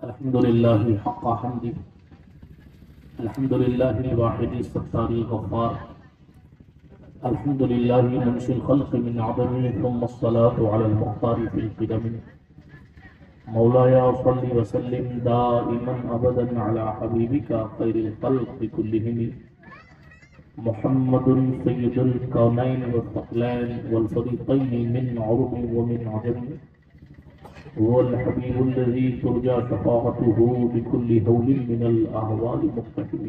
الحمد لله حق حمده. الحمد لله الواحد الستار الغفار. الحمد لله منشئ الخلق من عدم، ثم الصلاة على المختار في القدم. مولاي صل وسلم دائما أبدا على حبيبك خير الخلق كلهم محمد سيد الكونين والثقلين والفريقين من عرب ومن عجم. هو الحبيب الذي ترجى شفاعته بكل هول من الأهوال مقتحم.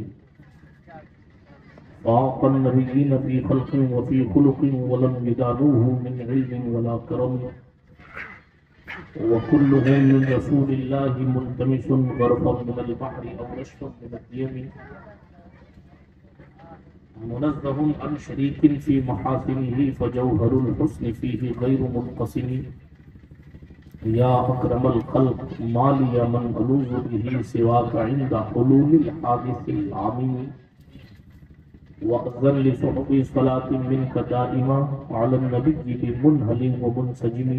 فاق النبيين في خلق وفي خلق ولم يدانوه من علم ولا كرم. وكلهم من رسول الله ملتمس غرفا من البحر أو نشفا من الديم. منزه عن شريك في محاسنه فجوهر الحسن فيه غير منقسم. یا اکرم الخلق ما لی من الوذ به سواک عند حلول الحادث العامم. واذن لصحب صلاة منك دائما على النبي بمنهل ومنسجم.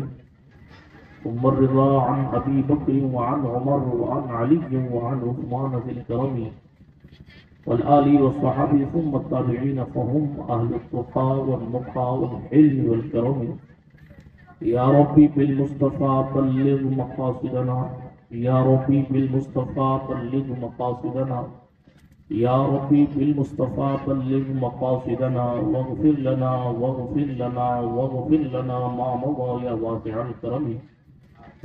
ثم الرضا عن ابي بكر وعن عمر وعن علي وعن عثمان ذي الكرم والآل والصحابة ثم التابعين فهم اهل التقى والنقى والحلم والكرم. یا ربی بالمصطفیٰ بلغ مقاصدنا. یا ربی بالمصطفیٰ بلغ مقاصدنا. یا ربی بالمصطفیٰ بلغ مقاصدنا واغفر لنا واغفر لنا واغفر لنا ما مضى یا واسع الکرم.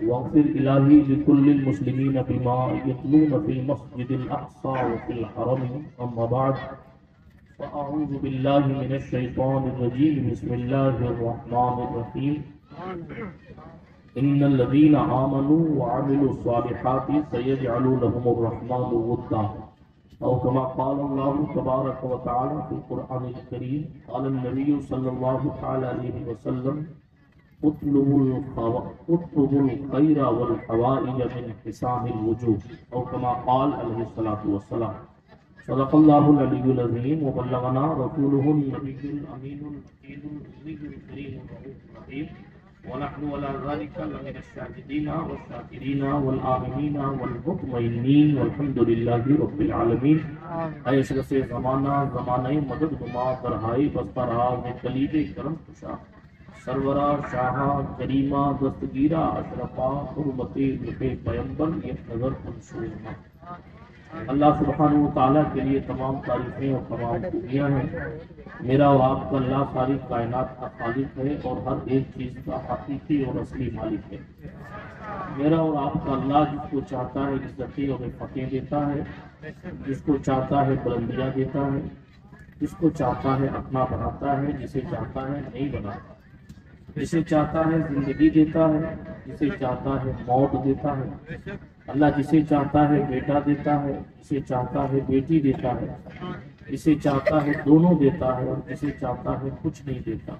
واغفر الہی لكل المسلمین بما يتلون في المسجد الاقصى وفي الحرم. اما بعد فاعوذ باللہ من الشیطان الرجیم. بسم اللہ الرحمن الرحیم. ان الذين آمنوا وعملوا الصالحات سيجعل لهم الرحمن ودا، او كما قال الله تبارك وتعالى في القرآن الكريم. قال النبي صلى الله عليه وسلم اطلبوا الخير والحوائج من حسان الوجوه، او كما قال عليه الصلاة والسلام. صدق الله العلي العظيم وبلغنا رسوله النبي الأمين الأمي الكريم الرؤوف الرحيم. ونحن ولا ذلك لمن الشاهدين والشاكرين والآمنين والمطمئنين والحمد لله رب العالمين. اے اشرف زمانہ زمانہ مدد نما برہائی بستہ راز کلید کرم کشا سرورہ شاہا کریمہ دستگیرہ اشرفہ حرمت لکھ پیمبر یہ نظر منصور. اللہ سبحانہ وتعالیٰ کے لیے تمام تعریفیں اور تمام خوبیاں ہیں. میرا اور آپ کا اللہ ساری کائنات کا خالق ہے اور ہر ایک چیز کا حقیقی اور اصلی مالک ہے. میرا اور آپ کا اللہ جس کو چاہتا ہے عزتیں اور فتح دیتا ہے، جس کو چاہتا ہے بلندیاں دیتا ہے، جس کو چاہتا ہے اپنا بناتا ہے، جسے چاہتا ہے نہیں بناتا، جسے چاہتا ہے زندگی دیتا ہے، جسے چاہتا ہے موت دیتا ہے. اللہ جسے چاہتا ہے بیٹا دیتا ہے، جسے چاہتا ہے بیٹی دیتا ہے، جسے چاہتا ہے دونوں دیتا ہے اور جسے چاہتا ہے کچھ نہیں دیتا.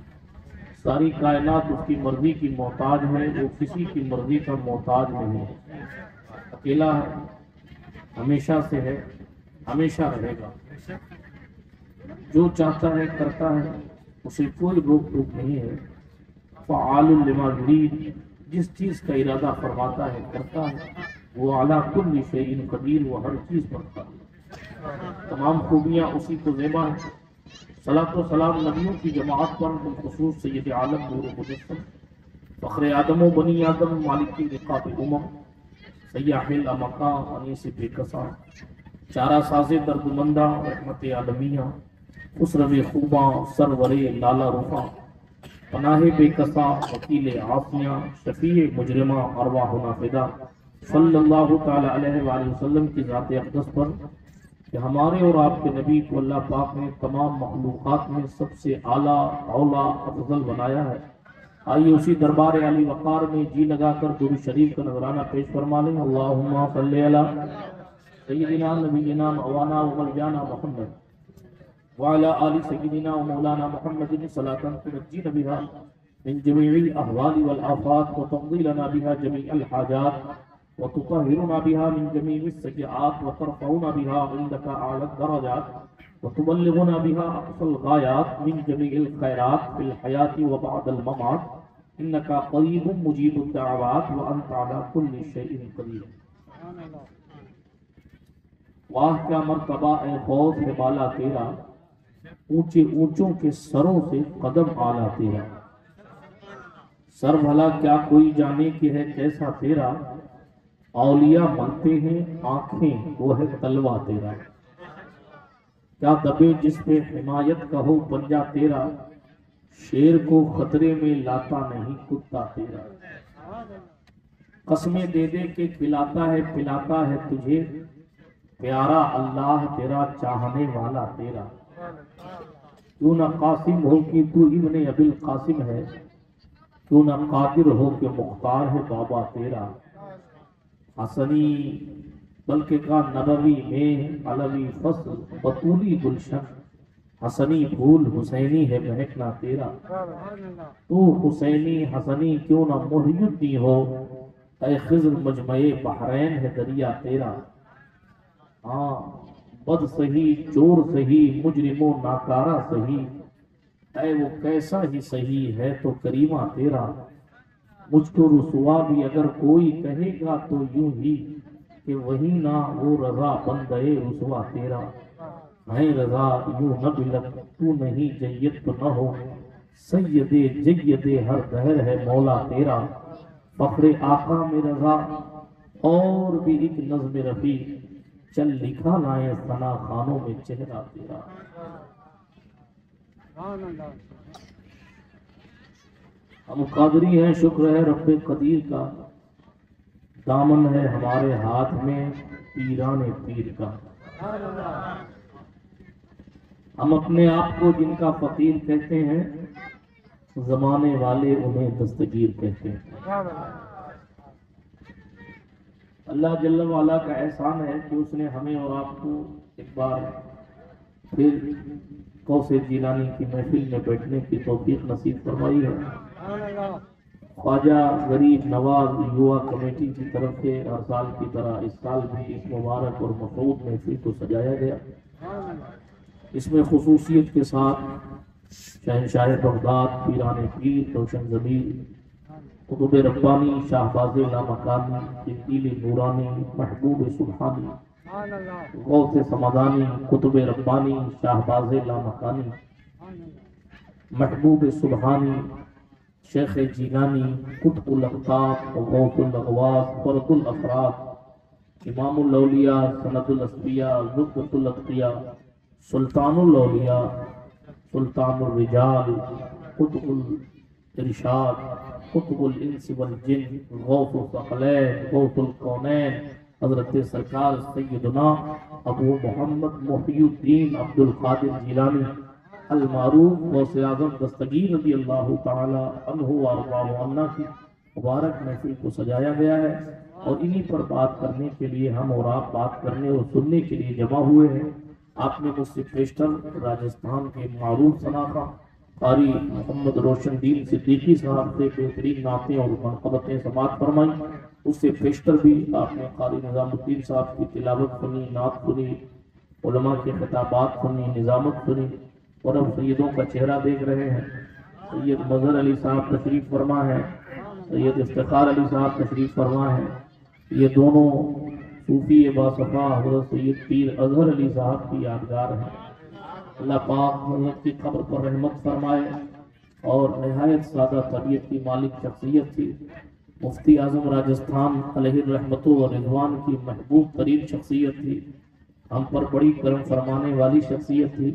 ساری کائنات اس کی مرضی کی محتاج ہے، وہ کسی کی مرضی کا محتاج نہیں ہے. اکیلا ہے، ہمیشہ سے ہے، ہمیشہ رہے گا. جو چاہتا ہے کرتا ہے، اسے کوئی روک ٹوک نہیں ہے. فعال لما یرید، جس چیز کا ارادہ فرماتا ہے کرتا ہے. وہ اعلیٰ کل شیء قدیر، وہ ہر چیز پر قادر. تمام خوبیاں اسی کو زیبا ہیں. صلاۃ و سلام نبیوں کی جماعت پر، بالخصوص سید عالم نور مجسم فخر آدم و بنی آدم مالک رقاب امم سیاح الامقا انیس بے کساں چارہ ساز درد مندہ رحمت عالمیہ خسرو خوباں سرور لالا رفا پناہ بے کساں وکیل عافیہ شفیع مجرمہ ارواحنا فدا صلی اللہ تعالی علیہ وآلہ وسلم کی ذات اقدس پر کہ ہمارے اور آپ کے نبی کو اللہ پاک نے تمام مخلوقات میں سب سے اعلیٰ اولا افضل بنایا ہے. آئیے اسی دربار علی وقار میں جی لگا کر درود شریف کا نذرانہ پیش فرما لیں. اللہم صلی علی سیدنا نبینا مولانا و مولانا محمد وعلی آل سیدنا و مولانا محمد صلاۃ تنجینا بها من جميع الاحوال والآفات وتقضي لنا بها جميع الحاجات وتطهرنا بها من جميع السيئات وترفعنا بها عندك أعلى الدرجات وتبلغنا بها أقصى الغايات من جميع الخيرات في الحياة وبعد الممات إنك قريب مجيب الدعوات وأنت على كل شيء قدير. واہ کیا مرتبہ اے خوف ہے بالا تیرا، اونچے اونچوں کے سروں سے قدم آلا تیرا، سر بھلا کیا کوئی جانے کہ ہے کیسا تیرا، اولیاء مانتے ہیں آنکھیں وہ ہے تلوا تیرا، کیا دبے جس پہ حمایت کا ہو پنجہ تیرا، شیر کو خطرے میں لاتا نہیں کتا تیرا، قسمیں دے دے کے کھلاتا ہے پلاتا ہے تجھے، پیارا اللہ تیرا چاہنے والا تیرا، کیوں نہ قاسم ہو کہ تو ابن ابی القاسم ہے، کیوں نہ قادر ہو کہ مختار ہے بابا تیرا، حسنی بلکہ کا نبوی میں علوی فصل بطولی گلشن، حسنی پھول حسینی ہے مہکنا تیرا، تو حسینی حسنی کیوں نہ محی الدین ہو، اے خضر مجمع بحرین ہے دریا تیرا، ہاں بد سہی چور سہی مجرم و ناکارہ سہی، اے وہ کیسا ہی سہی ہے تو کریمہ تیرا، مجھ کو رسوا بھی اگر کوئی کہے گا تو یوں ہی کہ وہی نہ وہ رضا بندے رسوا تیرا، ہے رضا یوں نہ بلک تو نہیں جید تو نہ ہو، سید جید ہر دہر ہے مولا تیرا، فخر آقا میں رضا اور بھی ایک نظم رفیع، چل لکھا لائے ثنا خانوں میں چہرہ تیرا، ہم قادری ہیں شکر ہے رب قدیر کا، دامن ہے ہمارے ہاتھ میں پیران پیر کا، ہم اپنے آپ کو جن کا فقیر کہتے ہیں، زمانے والے انہیں دستگیر کہتے ہیں، اللہ جل وعلا کا احسان ہے کہ اس نے ہمیں اور آپ کو ایک بار پھر غوث جیلانی کی محفل میں بیٹھنے کی توفیق نصیب فرمائی ہے۔ خواجہ غریب نواز یووا کمیٹی کی طرف سے ہر سال کی طرح اس سال بھی اس مبارک اور مفعود محفل کو سجایا گیا، اس میں خصوصیت کے ساتھ شہنشاہ بغداد پیران پیر روشن ضمیر قطب ربانی شاہباز لامکانی قندیل نورانی محبوب سبحانی غوث سمدانی قطب ربانی شاہباز لامکانی محبوب سبحانی شیخ جیلانی قطب الاقطاب غوث الاغواث فرد الافراد امام الاولیاء سند الاسفیاء زبدۃ الاتقیاء سلطان الاولیاء سلطان الرجال قطب الارشاد قطب الانس والجن غوث الثقلین غوث الکونین حضرت سرکار سیدنا ابو محمد محی الدین عبد القادر جیلانی المعروف غوث اعظم دستگیر رضی اللہ تعالی عنہ وارضاہ عنہ کی مبارک محفل کو سجایا گیا ہے، اور انہی پر بات کرنے کے لیے ہم اور آپ بات کرنے اور سننے کے لیے جمع ہوئے ہیں۔ آپ نے مجھ سے پیشتر راجستھان کے معروف شناخہ قاری محمد روشن دین صدیقی صاحب سے بہترین نعتیں اور منقبتیں سماعت فرمائی، اس سے پیشتر بھی آپ نے قاری نظام الدین صاحب کی تلاوت سنی، نعت سنی، علماء کے خطابات سنی، نظامت سنی، اور اب سیدوں کا چہرہ دیکھ رہے ہیں۔ سید مظہر علی صاحب تشریف فرما ہے، سید افتخار علی صاحب تشریف فرما ہے، یہ دونوں صوفی باصفا حضرت سید پیر اظہر علی صاحب کی یادگار ہیں۔ اللہ پاک حضرت کی قبر پر رحمت فرمائے، اور نہایت سادہ طبیعت کی مالک شخصیت تھی، مفتی اعظم راجستھان علیہ الرحمت و رضوان کی محبوب ترین شخصیت تھی، ہم پر بڑی کرم فرمانے والی شخصیت تھی،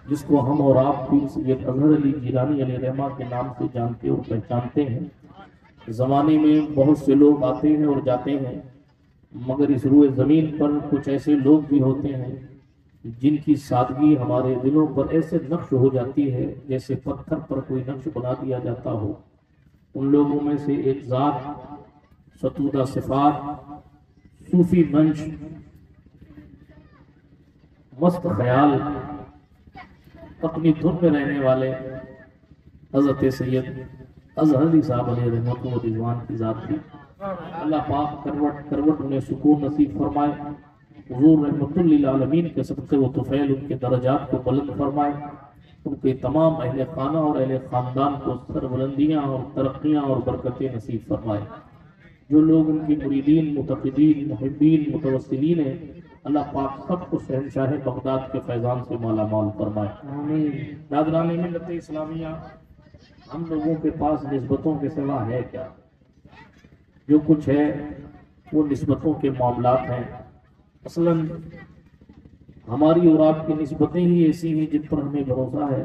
جس کو ہم اور آپ پیر سید اظہر علی جیلانی علیہ رحمہ کے نام سے جانتے اور پہچانتے ہیں۔ زمانے میں بہت سے لوگ آتے ہیں اور جاتے ہیں، مگر اس روئے زمین پر کچھ ایسے لوگ بھی ہوتے ہیں جن کی سادگی ہمارے دلوں پر ایسے نقش ہو جاتی ہے جیسے پتھر پر کوئی نقش بنا دیا جاتا ہو۔ ان لوگوں میں سے ایک ذات ستودہ صفات، صوفی منش، مست خیال، اپنی دھن میں رہنے والے حضرت سید اظہر علی صاحب علیہ رحمت و رضوان کی ذات تھی۔ اللہ پاک کروٹ کروٹ انہیں سکون نصیب فرمائے، حضور رحمت للعالمین کے صدقے و طفیل ان کے درجات کو بلند فرمائے، ان کے تمام اہل خانہ اور اہل خاندان کو سربلندیاں اور ترقیاں اور برکتیں نصیب فرمائے۔ جو لوگ ان کی مریدین، متقدین، محبین، متوسلین ہیں، اللہ پاک سب کو شہنشاہ بغداد کے فیضان سے مالا مال فرمائے۔ آمین۔ ناظران ملت اسلامیہ، ہم لوگوں کے پاس نسبتوں کے سوا ہے کیا؟ جو کچھ ہے وہ نسبتوں کے معاملات ہیں۔ مثلاً ہماری اور آپ کی نسبتیں ہی ایسی ہیں جن پر ہمیں بھروسہ ہے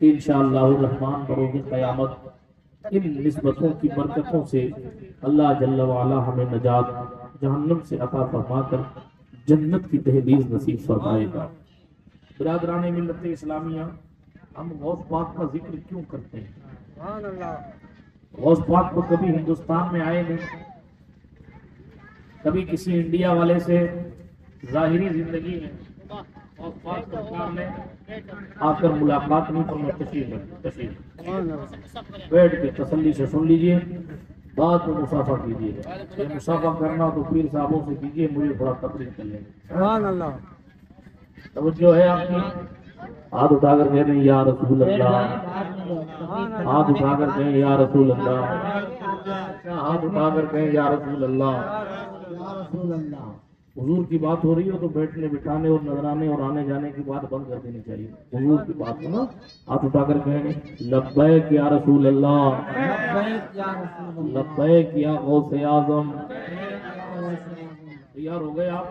کہ انشاءاللہ الرحمن بروز قیامت ان نسبتوں کی برکتوں سے اللہ جل وعلا ہمیں نجات جہنم سے عطا فرما کر جنت کی دہلیز نصیب فرمائے گا۔ برادران ملت اسلامیہ، ہم غوث پاک کا ذکر کیوں کرتے ہیں؟ غوث پاک کو کبھی ہندوستان میں آئے نہیں، کبھی کسی انڈیا والے سے ظاہری زندگی میں غوث پاک سرکار نے آ کر ملاقات نہیں کرنا، تشریف بیٹھ کے تسلی سے سن لیجئے، بعد میں مسافہ کیجیے۔ مسافہ کرنا تو پیر صاحبوں سے کیجیے، مجھے تھوڑا تقریر کر لیں۔ سبحان اللہ۔ توجہ ہے آپ کی؟ ہاتھ اٹھا کر کہہ رہے ہیں یا رسول اللہ، ہاتھ اٹھا کر کہیں یا رسول اللہ، ہاتھ اٹھا کر کہیں یا رسول اللہ۔ حضور کی بات ہو رہی ہو تو بیٹھنے بٹھانے اور نظرانے اور آنے جانے کی بات بند کر دینی چاہیے۔ حضور کی بات ہو نا، ہاتھ اٹھا کر کہیں لبیک یا رسول اللہ، لبیک یا غوث اعظم۔ تیار ہو گئے آپ؟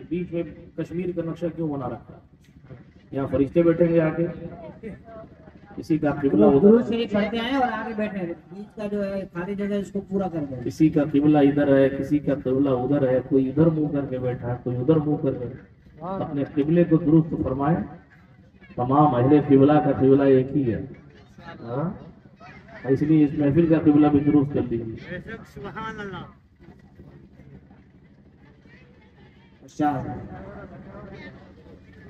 بیچ میں کشمیر کا نقشہ کیوں بنا رکھا؟ یہاں فرشتے بیٹھیں گے آ کے، کسی کا قبلہ ادھر شریف پڑھتے ہیں اور آگے بیٹھے ہیں، بیچ کا جو ہے خالی جگہ اس کو پورا کر دیں۔ کسی کا قبلہ ادھر ہے، کسی کا قبلہ ادھر ہے، کوئی ادھر منہ کر کے بیٹھا ہے، کوئی ادھر منہ کر کے۔ اپنے قبلے کو درست فرمائیں۔ تمام اہل قبلہ کا قبلہ ایک ہی ہے، اس لیے اس محفل کا قبلہ بھی درست کر دیجیے۔ سبحان اللہ۔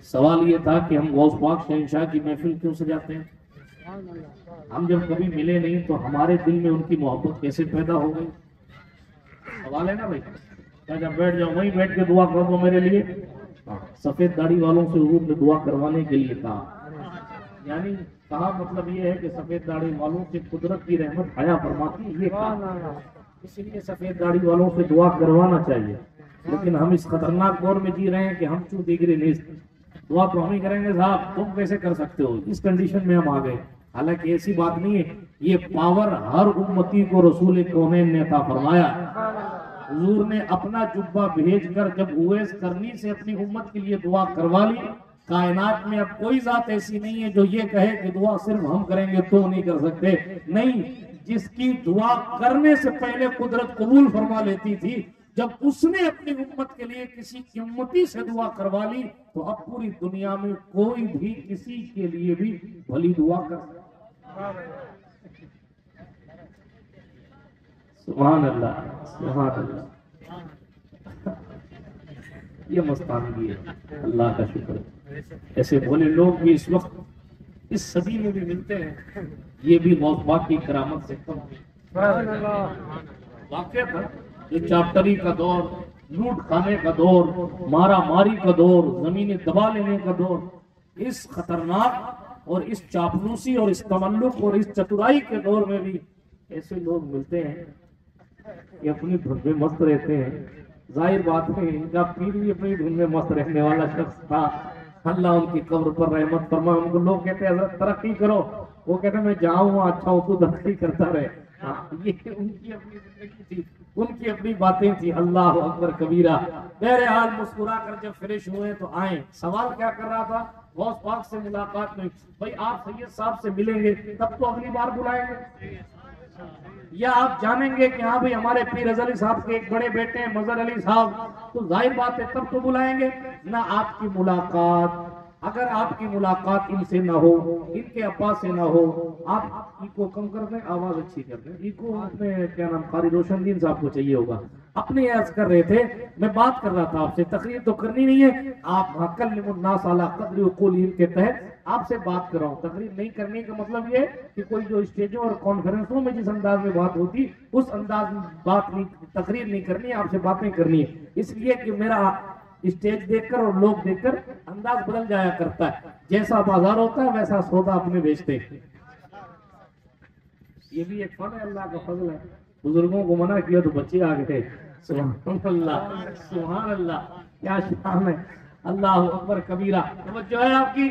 سوال یہ تھا کہ ہم غوث پاک شہنشاہ کی محفل کیوں سجاتے ہیں؟ ہم جب کبھی ملے نہیں تو ہمارے دل میں ان کی محبت کیسے پیدا ہو گئی؟ سوال ہے نا بھائی؟ کیا جب بیٹھ جاؤ وہیں بیٹھ کے دعا کر دو میرے لیے؟ سفید داڑھی والوں سے حضور نے دعا کروانے کے لیے کہا، یعنی کہا مطلب یہ ہے کہ سفید داڑھی والوں سے قدرت کی رحمت حیا فرماتی ہے، یہ کہا۔ اس لیے سفید داڑھی والوں سے دعا کروانا چاہیے۔ لیکن ہم اس خطرناک دور میں جی رہے ہیں کہ ہم چوں دیگرے نہیں، دعا تو ہم ہی کریں گے صاحب، تم کیسے کر سکتے ہو؟ اس کنڈیشن میں ہم آ گئے۔ حالانکہ ایسی بات نہیں ہے، یہ پاور ہر امتی کو رسول کونین نے عطا فرمایا۔ حضور نے اپنا جبہ بھیج کر جب اویس کرنی سے اپنی امت کے لیے دعا کروا لی، کائنات میں اب کوئی ذات ایسی نہیں ہے جو یہ کہے کہ دعا صرف ہم کریں گے تو نہیں کر سکتے۔ نہیں، جس کی دعا کرنے سے پہلے قدرت قبول فرما لیتی تھی، جب اس نے اپنی امت کے لیے کسی کی امتی سے دعا کروا لی تو اب پوری دنیا میں کوئی بھی کسی کے لیے بھی بھلی دعا کر سکتا۔ سبحان اللہ، سبحان اللہ۔ یہ مستانگی ہے، اللہ کا شکر ہے۔ ایسے بھولے لوگ بھی اس وقت اس صدی میں بھی ملتے ہیں، یہ بھی غوث پاک کی کرامت سے کم ہے۔ واقعہ تھا جو چاپٹری کا دور، لوٹ کھانے کا دور، مارا ماری کا دور، زمینیں دبا لینے کا دور، اس خطرناک اور اس چاپلوسی اور اس تملق اور اس چترائی کے دور میں بھی ایسے لوگ ملتے ہیں کہ اپنی دھن میں مست رہتے ہیں۔ ظاہر بات ہے ان کا پیر بھی اپنی دھن میں مست رہنے والا شخص تھا، اللہ ان کی قبر پر رحمت فرمائے۔ ان کو لوگ کہتے ہیں حضرت ترقی کرو، وہ کہتے ہیں میں جاؤں وہاں اچھا ہوں، تو ترقی کرتا رہے۔ یہ ان کی اپنی زندگی تھی، ان کی اپنی باتیں تھی۔ اللہ اکبر کبیرہ۔ بہرحال مسکرا کر جب فریش ہوئے تو آئیں۔ سوال کیا کر رہا تھا؟ غوث پاک سے ملاقات میں، بھائی آپ سید صاحب سے ملیں گے تب تو اگلی بار بلائیں گے، یا آپ جانیں گے کہ ہاں بھائی ہمارے پیر علی صاحب کے ایک بڑے بیٹے ہیں مظہر علی صاحب، تو ظاہر بات ہے تب تو بلائیں گے نہ۔ آپ کی ملاقات، اگر آپ کی ملاقات ان سے نہ ہو، ان کے ابا سے نہ ہو، آپ ایکو کم کر دیں، آواز اچھی کر دیں۔ ایکو اپنے کیا نام قاری روشن دین صاحب کو چاہیے ہوگا۔ اپنے عرض کر رہے تھے، میں بات کر رہا تھا آپ سے، تقریر تو کرنی نہیں ہے، آپ کلم الناس علی قدر عقولہم کے تحت آپ سے بات کر رہا ہوں۔ تقریر نہیں کرنے کا مطلب یہ کہ کوئی جو اسٹیجوں اور کانفرنسوں میں جس انداز میں بات ہوتی اس انداز میں بات نہیں، تقریر نہیں کرنی ہے، آپ سے باتیں کرنی ہے۔ اس لیے کہ میرا اسٹیج دیکھ کر اور لوگ دیکھ کر انداز بدل جایا کرتا ہے، جیسا بازار ہوتا ہے ویسا سودا اپنے بیچتے ہیں۔ یہ بھی ایک فن ہے، اللہ کا فضل ہے۔ بزرگوں کو منع کیا تو بچے آ گئے. سبحان اللہ سبحان اللہ، کیا شان ہے. اللہ اکبر کبیرہ. توجہ ہے آپ کی؟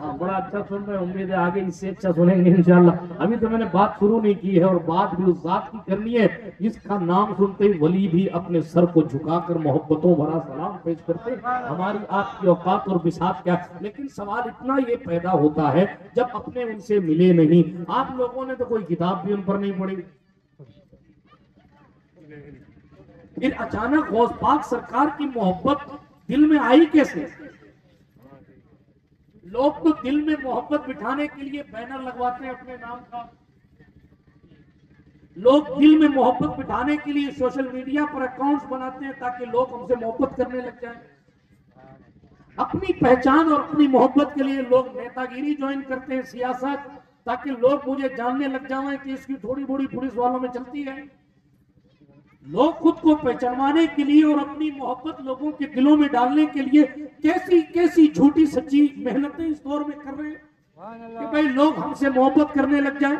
ہاں بڑا اچھا سن رہے ہیں، امید ہے آگے اس سے اچھا سنیں گے انشاءاللہ. ابھی تو میں نے بات شروع نہیں کی ہے، اور بات بھی اس ذات کی کرنی ہے جس کا نام سنتے ہی ولی بھی اپنے سر کو جھکا کر محبتوں بھرا سلام پیش کرتے. ہماری آپ کی اوقات اور بساط کیا ہے. لیکن سوال اتنا یہ پیدا ہوتا ہے جب اپنے ان سے ملے نہیں. آپ لوگوں نے تو کوئی کتاب بھی ان پر نہیں پڑھی، پھر اچانک غوث پاک سرکار کی محبت دل میں آئی کیسے؟ لوگ تو دل میں محبت بٹھانے کے لیے بینر لگواتے ہیں اپنے نام کا، لوگ دل میں محبت بٹھانے کے لیے سوشل میڈیا پر اکاؤنٹس بناتے ہیں تاکہ لوگ ہم سے محبت کرنے لگ جائیں. اپنی پہچان اور اپنی محبت کے لیے لوگ نیتا گیری جوائن کرتے ہیں، سیاست، تاکہ لوگ مجھے جاننے لگ جائیں کہ اس کی تھوڑی بڑی پولیس والوں میں چلتی ہے. لوگ خود کو پہچانوانے کے لیے اور اپنی محبت لوگوں کے دلوں میں ڈالنے کے لیے کیسی کیسی جھوٹی سچی محنتیں اس دور میں کر رہے ہیں کہ بھئی لوگ ہم سے محبت کرنے لگ جائیں،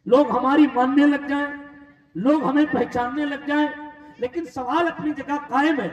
لوگ ہماری ماننے لگ جائیں، لوگ ہمیں پہچاننے لگ جائیں. لیکن سوال اپنی جگہ قائم ہے.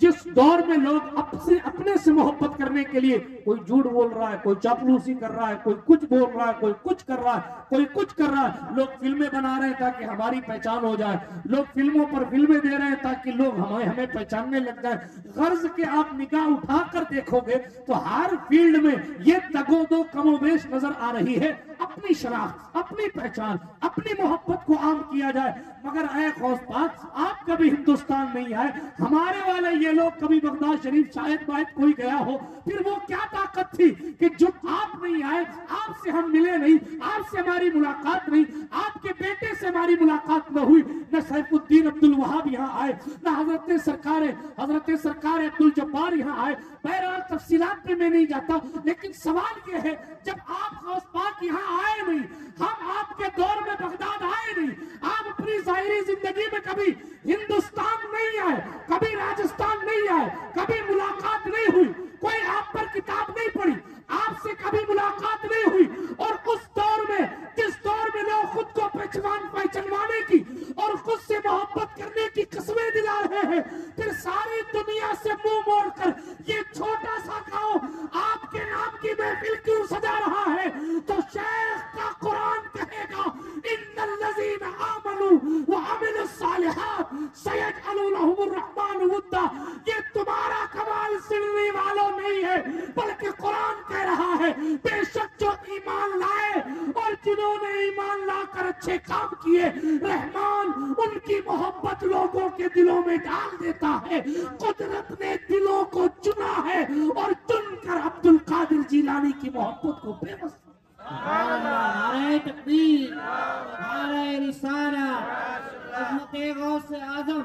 جس دور میں لوگ اپنے سے محبت کرنے کے لیے کوئی جھوٹ بول رہا ہے، کوئی چاپلوسی کر رہا ہے، کوئی کچھ بول رہا ہے، کوئی کچھ کر رہا ہے، کوئی کچھ کر رہا ہے. لوگ فلمیں بنا رہے ہیں تاکہ ہماری پہچان ہو جائے، لوگ فلموں پر فلمیں دے رہے ہیں تاکہ لوگ ہمیں پہچاننے لگ جائیں. غرض کہ آپ نگاہ اٹھا کر دیکھو گے تو ہر فیلڈ میں یہ تگ و دو کم و بیش نظر آ رہی ہے. اپنی شناخت، اپنی پہچان، اپنی محبت کو عام کیا جائے. مگر اے غوث پاک، آپ کبھی ہندوستان نہیں آئے، ہمارے والے یہ لوگ کبھی بغداد شریف شاید باید کوئی گیا ہو، پھر وہ کیا طاقت تھی کہ جب آپ نہیں آئے، آپ سے ہم ملے نہیں، آپ سے ہماری ملاقات نہیں، آپ کے بیٹے سے ہماری ملاقات نہ ہوئی، نہ سیف الدین عبد الوہاب یہاں آئے، نہ حضرت سرکار عبد الجبار یہاں آئے. بہرحال تفصیلات پہ میں نہیں جاتا، لیکن سوال یہ ہے جب آپ غوث پاک یہاں آئے نہیں، ہم آپ کے دور میں بغداد آئے نہیں، آپ اپنی ظاہری زندگی میں کبھی ہندوستان نہیں آئے، کبھی راجستھان نہیں آئے، کبھی ملاقات نہیں ہوئی، کوئی آپ پر کتاب نہیں پڑھی، آپ سے کبھی ملاقات نہیں ہوئی. اور اس دور میں جس دور میں لوگ خود کو پہچانوانے کی اور خود سے محبت کرنے کی قسمیں دلا رہے ہیں، پھر ساری دنیا سے منہ موڑ کر یہ چھوٹا سا گاؤں آپ کے نام کی محفل کیوں سجا رہا ہے؟ تو شیخ کا قرآن کہے گا ان الذین آمنوا وعملوا الصالحات سیجعل لهم الرحمن ودا. یہ تمہارا کمال سننے والوں نہیں ہے، بلکہ قرآن کہہ رہا ہے بے شک جو ایمان لائے اور جنہوں نے ایمان لا کر اچھے کام کیے، رحمان ان کی محبت لوگوں کے دلوں میں ڈال دیتا ہے. قدرت نے دلوں کو چنا ہے اور چن کر عبد القادر جیلانی کی محبت کو بے بس. نعرہ تکبیر، نعرہ رسالت، عظمت غوث اعظم.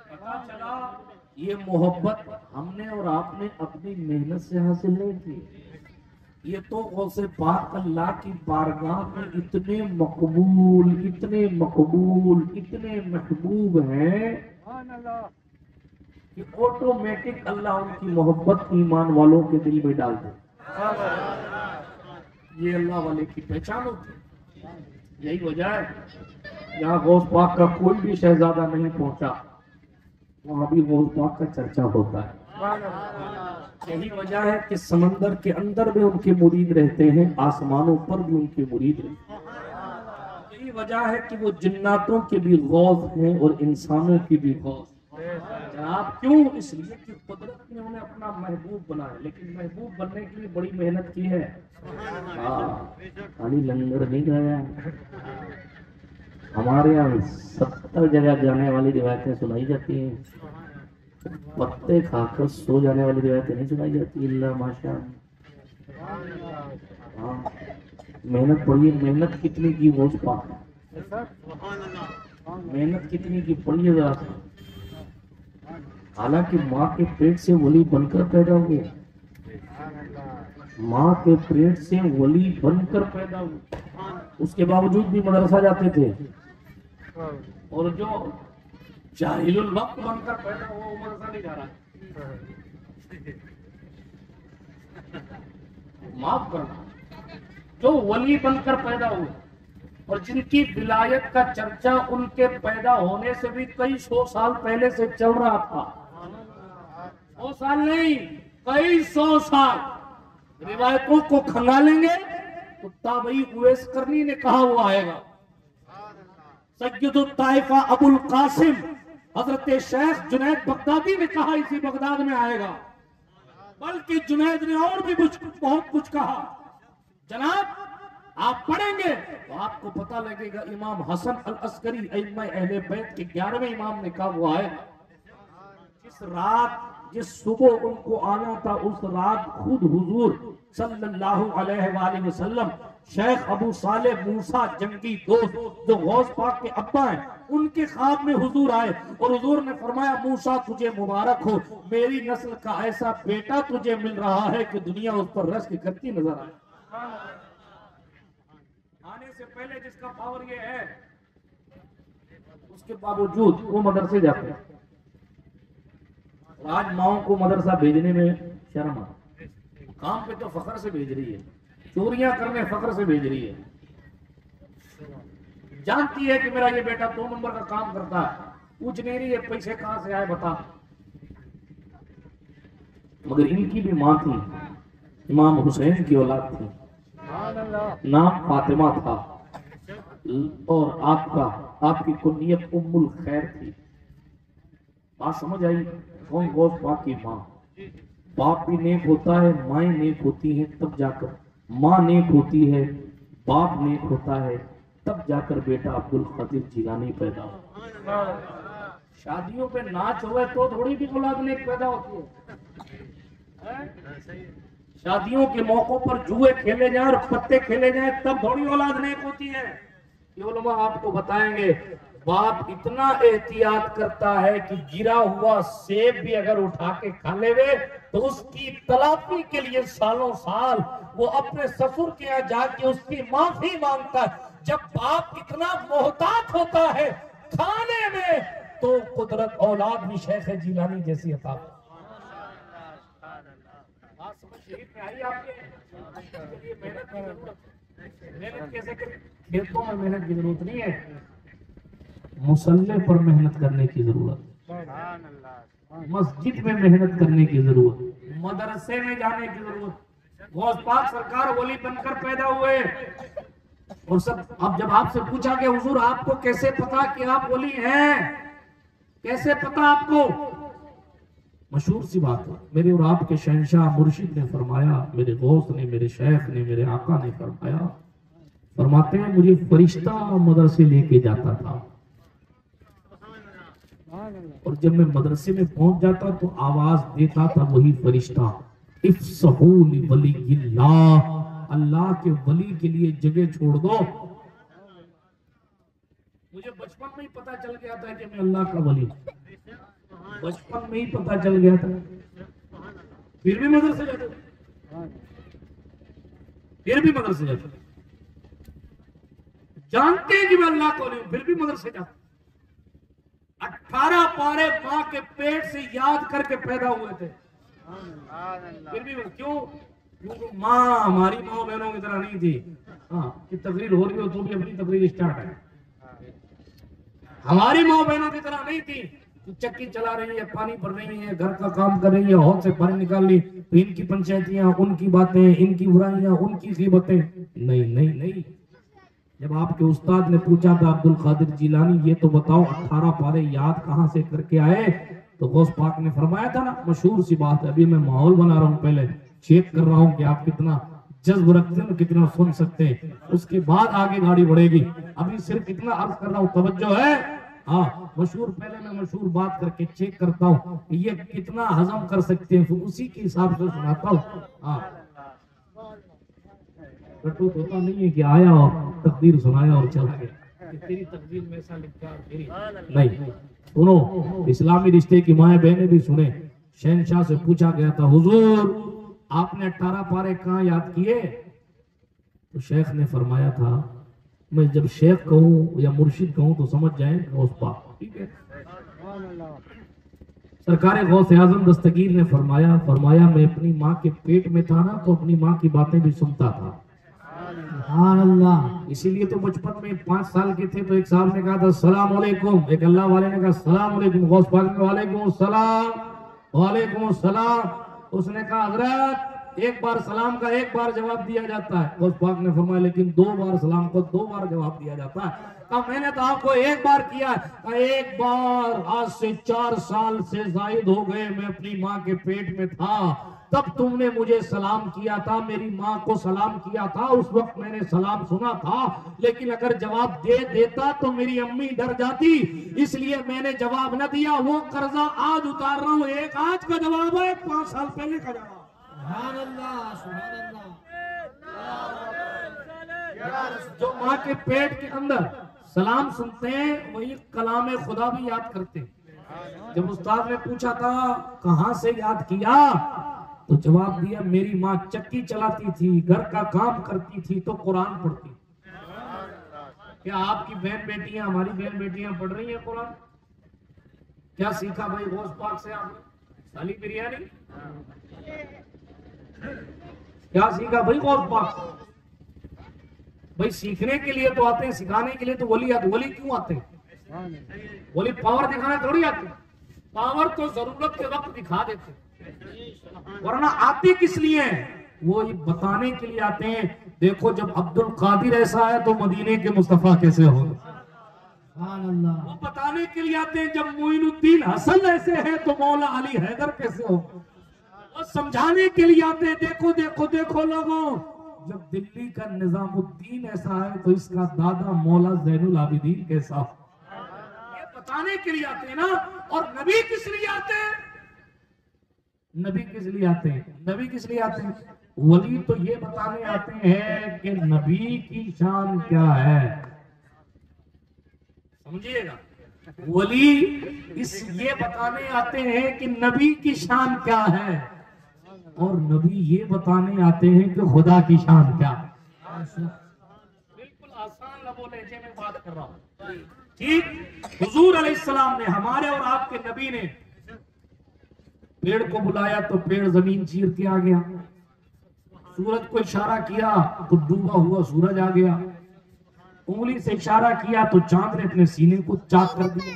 پتا چلا یہ محبت ہم نے اور آپ نے اپنی محنت سے حاصل نہیں کی، یہ تو غوث پاک اللہ کی بارگاہ میں اتنے مقبول، اتنے مقبول، اتنے محبوب ہیں کہ آٹومیٹک اللہ ان کی محبت ایمان والوں کے دل میں ڈال دے. یہ اللہ والے کی پہچان ہوتی ہے. یہی وجہ ہے یہاں غوث پاک کا کوئی بھی شہزادہ نہیں پہنچا، وہاں بھی غوث پاک کا چرچا ہوتا ہے. یہی وجہ ہے کہ سمندر کے اندر بھی ان کے مرید رہتے ہیں، آسمانوں پر بھی ان کے مرید رہتے ہیں. یہی وجہ ہے کہ وہ جناتوں کے بھی غوث ہیں اور انسانوں کی بھی غوث. جناب کیوں؟ اس لیے کہ قدرت نے انہیں اپنا محبوب بنایا، لیکن محبوب بننے کے لیے بڑی محنت کی ہے. خالی لنگر نہیں گیا. ہمارے یہاں 70 جگہ جانے والی روایتیں سنائی جاتی ہیں، پتے کھا کر سو جانے والی روایتیں نہیں سنائی جاتی. اللہ ماشاء اللہ. محنت پڑھیے، محنت کتنی کی غوث پاک، محنت کتنی کی پڑھیے ذرا. حالانکہ ماں کے پیٹ سے ولی بن کر پیدا ہوئے، ماں کے پیٹ سے ولی بن کر پیدا ہوئے، اس کے باوجود بھی مدرسہ جاتے تھے. اور جو جاہل الوقت بن کر پیدا ہوا وہ مدرسہ نہیں جا رہا. معاف کرنا، جو ولی بن کر پیدا ہوئے اور جن کی ولایت کا چرچا ان کے پیدا ہونے سے بھی کئی 100 سال پہلے سے چل رہا تھا. 100 سال نہیں، کئی 100 سال. روایتوں کو کھنگالیں گے تو تابعی اویس کرنی نے کہا وہ آئے گا. سید الطائفہ ابو القاسم حضرت شیخ جنید بغدادی نے کہا اسی بغداد میں آئے گا. بلکہ جنید نے اور بھی بہت کچھ کہا. جناب آپ پڑھیں گے تو آپ کو پتہ لگے گا امام حسن العسکری ائمہ اہل بیت کے 11ویں امام نے کہا وہ آئے گا. جس صبح ان کو آنا تھا اس رات خود حضور صلی اللہ علیہ وآلہ وسلم شیخ ابو صالح موسیٰ جنگی دوست جو غوث پاک کے ابا ہیں ان کے خواب میں حضور آئے اور حضور نے فرمایا موسیٰ تجھے مبارک ہو، میری نسل کا ایسا بیٹا تجھے مل رہا ہے کہ دنیا اس پر رشک کرتی نظر آئے. آنے سے پہلے جس کا پاور یہ ہے اس کے باوجود وہ مدرسے جاتے ہیں. آج ماؤں کو مدرسہ بھیجنے میں شرم آتی. کام پہ تو فخر سے بھیج رہی ہے، چوریاں کرنے فخر سے بھیج رہی ہے. جانتی ہے کہ میرا یہ بیٹا 2 نمبر کا کام کرتا ہے، پوچھ نہیں رہی ہے پیسے کہاں سے آئے بتا. مگر ان کی بھی ماں تھی، امام حسین کی اولاد تھی، نام فاطمہ تھا اور آپ کی کنیت ام الخیر تھی. بات سمجھ آئی؟ کون؟ غوث پاک کی ماں. باپ بھی نیک ہوتا ہے، مائیں نیک ہوتی ہیں تب جا کر، ماں نیک ہوتی ہے، باپ نیک ہوتا ہے تب جا کر بیٹا عبد القادر جیلانی پیدا ہو. شادیوں پہ ناچ ہوئے تو تھوڑی بھی اولاد نیک پیدا ہوتی ہے. شادیوں کے موقعوں پر جوئے کھیلے جائیں اور پتے کھیلے جائیں تب تھوڑی اولاد نیک ہوتی ہے. یہ علماء آپ کو بتائیں گے. باپ اتنا احتیاط کرتا ہے کہ گرا ہوا سیب بھی اگر اٹھا کے کھا لے تو اس کی تلافی کے لیے سالوں سال وہ اپنے سسر کے یہاں جا کے اس کی معافی مانگتا ہے. جب باپ اتنا محتاط ہوتا ہے کھانے میں تو قدرت اولاد بھی شیخ جیلانی جیسی عطا. محنت کیسے کریں؟ کھیتوں میں محنت کی ضرورت نہیں ہے، مصلے پر محنت کرنے کی ضرورت، مسجد میں محنت کرنے کی ضرورت، مدرسے میں جانے کی ضرورت. غوث پاک سرکار ولی بن کر پیدا ہوئے اور اب جب آپ سے پوچھا کہ حضور آپ کو کیسے پتا کہ آپ ولی ہیں، کیسے پتا آپ کو؟ مشہور سی بات ہے، میرے اور آپ کے شہنشاہ مرشد نے فرمایا، میرے غوث نے، میرے شیخ نے، میرے آقا نے فرمایا، فرماتے ہیں مجھے فرشتہ مدرسے لے کے جاتا تھا اور جب میں مدرسے میں پہنچ جاتا تو آواز دیتا تھا وہی فرشتہ، افسحوا لولی اللہ، اللہ کے ولی کے لیے جگہ چھوڑ دو. مجھے بچپن میں ہی پتا چل گیا تھا کہ میں اللہ کا ولی ہوں، بچپن میں ہی پتا چل گیا تھا. پھر بھی مدرسے جاتے، جانتے ہیں کہ میں اللہ کا ولی ہوں، پھر بھی مدرسے جاتے. 18 پارے ماں کے پیٹ سے یاد کر کے پیدا ہوئے تھے، پھر بھی کیوں؟ کیونکہ ماں ہماری ماں بہنوں کی طرح نہیں تھی. ہاں کہ تقریر ہو رہی ہو تو بھی اپنی تقریر اسٹارٹ ہے. ہماری ماں بہنوں کی طرح نہیں تھی، چکی چلا رہی ہے، پانی بھر رہی ہے، گھر کا کام کر رہی ہے، ہاتھ سے پانی نکال لی تو ان کی پنچایتیاں، ان کی باتیں، ان کی برائیاں، ان کی غیبتیں. نہیں. جب آپ کے استاد نے پوچھا تھا عبد القادر جیلانی یہ تو بتاؤ 18 پارے یاد کہاں سے کر کے آئے، تو غوث پاک نے فرمایا تھا نا، مشہور سی بات ہے، ابھی میں ماحول بنا رہا ہوں، پہلے چیک کر رہا ہوں کہ آپ کتنا جذب رکھتے ہیں، کتنا سن سکتے ہیں، اس کے بعد آگے گاڑی بڑھے گی. ابھی صرف اتنا عرض کر رہا ہوں، توجہ ہے. ہاں مشہور، پہلے میں مشہور بات کر کے چیک کرتا ہوں کہ یہ کتنا ہضم کر سکتے ہیں، پھر اسی کے حساب سے سناتا ہوں. ہاں کٹو ہوتا نہیں ہے کہ آیا اور تقدیر سنایا اور چلا گیا کہ تیری تقدیر میں ایسا لکھا نہیں. سنو، اسلامی رشتے کی مائیں بہنیں بھی سنیں. شہنشاہ سے پوچھا گیا تھا حضور آپ نے 18 پارے کہاں یاد کیے؟ تو شیخ نے فرمایا تھا میں جب شیخ کہوں یا مرشد کہوں تو سمجھ جائیں غوث پاک. ٹھیک ہے. سرکار غوث اعظم دستگیر نے فرمایا میں اپنی ماں کے پیٹ میں تھا نا تو اپنی ماں کی باتیں بھی سنتا تھا. سبحان اللہ. اسی لیے تو بچپن میں 5 سال کے تھے تو ایک صاحب نے کہا تھا السلام علیکم، ایک اللہ والے نے کہا السلام علیکم، غوث پاک نے وعلیکم السلام وعلیکم السلام. اس نے کہا حضرت ایک بار سلام کا ایک بار جواب دیا جاتا ہے. غوث پاک نے فرمایا لیکن 2 بار سلام کو 2 بار جواب دیا جاتا ہے. کہا میں نے تو آپ کو ایک بار کیا ہے. کہا ایک بار آج سے 4 سال سے زائد ہو گئے میں اپنی ماں کے پیٹ میں تھا، تب تم نے مجھے سلام کیا تھا، میری ماں کو سلام کیا تھا، اس وقت میں نے سلام سنا تھا، لیکن اگر جواب دے دیتا تو میری امی ڈر جاتی، اس لیے میں نے جواب نہ دیا. وہ قرضہ آج اتار رہا ہوں، ایک آج کا جواب ہے، 5 سال پہلے کا جواب. سبحان اللہ سبحان اللہ. جو ماں کے پیٹ کے اندر سلام سنتے ہیں وہی کلام خدا بھی یاد کرتے ہیں. جب استاد نے پوچھا تھا کہاں سے یاد کیا تو جواب دیا میری ماں چکی چلاتی تھی، گھر کا کام کرتی تھی تو قرآن پڑھتی. کیا آپ کی بہن بیٹیاں، ہماری بہن بیٹیاں پڑھ رہی ہیں قرآن؟ کیا سیکھا بھائی غوث پاک سے آپ نے؟ سالی بریانی کیا سیکھا بھائی غوث پاک؟ بھائی سیکھنے کے لیے تو آتے ہیں، سکھانے کے لیے تو ولی آتے. ولی کیوں آتے ہیں؟ ولی پاور دکھانا تھوڑی آتے. پاور تو ضرورت کے وقت دکھا دیتے، ورنہ آتے کس لیے ہیں؟ وہ بتانے کے لیے آتے ہیں. دیکھو جب عبد القادر ایسا ہے تو مدینے کے مصطفیٰ کیسے ہو. سبحان اللہ. وہ بتانے کے لیے آتے ہیں جب معین الدین حسن ایسے ہیں تو مولا علی حیدر کیسے ہو. وہ سمجھانے کے لیے آتے ہیں دیکھو دیکھو دیکھو لوگوں، جب دلی کا نظام الدین ایسا ہے تو اس کا دادا مولا زین العابدین کیسا ہو. یہ بتانے کے لیے آتے ہیں نا. اور نبی کس لیے آتے ہیں؟ نبی کس لیے آتے ہیں؟ نبی کس لیے آتے ہیں؟ ولی تو یہ بتانے آتے ہیں کہ نبی کی شان کیا ہے. سمجھیے گا، ولی یہ بتانے آتے ہیں کہ نبی کی شان کیا ہے، اور نبی یہ بتانے آتے ہیں کہ خدا کی شان کیا. بالکل آسان لبو لہجے میں بات کر رہا ہوں. ٹھیک، حضور علیہ السلام نے، ہمارے اور آپ کے نبی نے پیڑ کو بلایا تو پیڑ زمین چیر کے آ گیا. سورج کو اشارہ کیا تو ڈوبا ہوا سورج آ گیا. انگلی سے اشارہ کیا تو چاند نے اپنے سینے کو چاک کر دیا.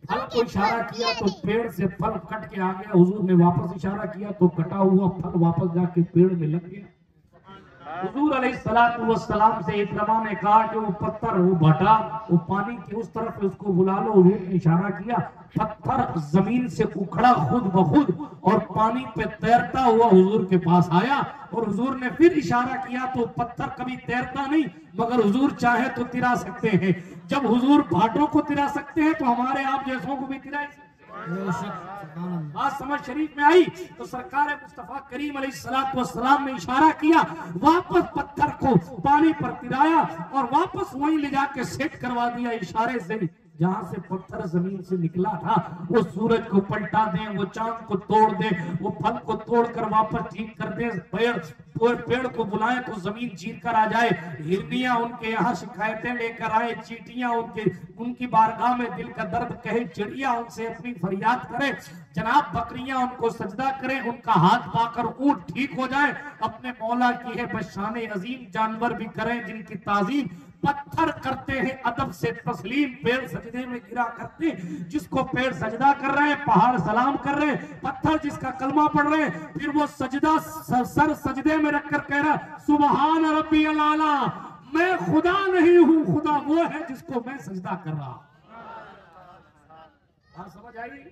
پھل کو اشارہ کیا تو پیڑ سے پھل کٹ کے آ گیا. حضور نے واپس اشارہ کیا تو کٹا ہوا پھل واپس جا کے پیڑ میں لگ گیا. حضور علیہ السلام سے اکرما نے کہا کہ وہ پتھر، وہ بھٹا، وہ پانی کی اس طرف اس کو بلا لو. حضور نے اشارہ کیا، پتھر زمین سے اکھڑا خود بخود اور پانی پہ تیرتا ہوا حضور کے پاس آیا. اور حضور نے پھر اشارہ کیا تو پتھر کبھی تیرتا نہیں، مگر حضور چاہے تو ترا سکتے ہیں. جب حضور بھاٹوں کو ترا سکتے ہیں تو ہمارے آپ جیسوں کو بھی ترا سکتے ہیں. بات سمجھ شریف میں آئی تو سرکار مصطفیٰ کریم علیہ السلام نے اشارہ کیا، واپس پتھر کو پانی پر ترایا اور واپس وہیں لے جا کے سیٹ کروا دیا اشارے سے. جہاں سے پتھر زمین سے نکلا تھا وہ سورج کو پلٹا دیں، وہ چاند کو توڑ دیں، وہ پھل کو توڑ کر واپس ٹھیک کر دیں. پیڑ کو بلائیں تو زمین چیر کر آ جائے. ہرنیاں ان کے یہاں شکایتیں لے کر آئے، چیٹیاں ان کی بارگاہ میں دل کا درد کہے، چڑیا ان سے اپنی فریاد کرے، جناب بکریاں ان کو سجدہ کریں، ان کا ہاتھ پا کر اونٹ ٹھیک ہو جائے. اپنے مولا کی ہے بشان عظیم جانور بھی کریں جن کی تعظیم. پتھر کرتے ہیں ادب سے تسلیم، پیڑ سجدے میں گرا کرتے ہیں. جس کو پیڑ سجدہ کر رہے ہیں پہاڑ سلام کر رہے ہیں، پتھر جس کا کلمہ پڑھ رہے ہیں پھر وہ سجدہ سر سجدے میں رکھ کر کہہ رہا سبحان ربی الاعلی، میں خدا نہیں ہوں، خدا وہ ہے جس کو میں سجدہ کر رہا. بات سمجھ آئی؟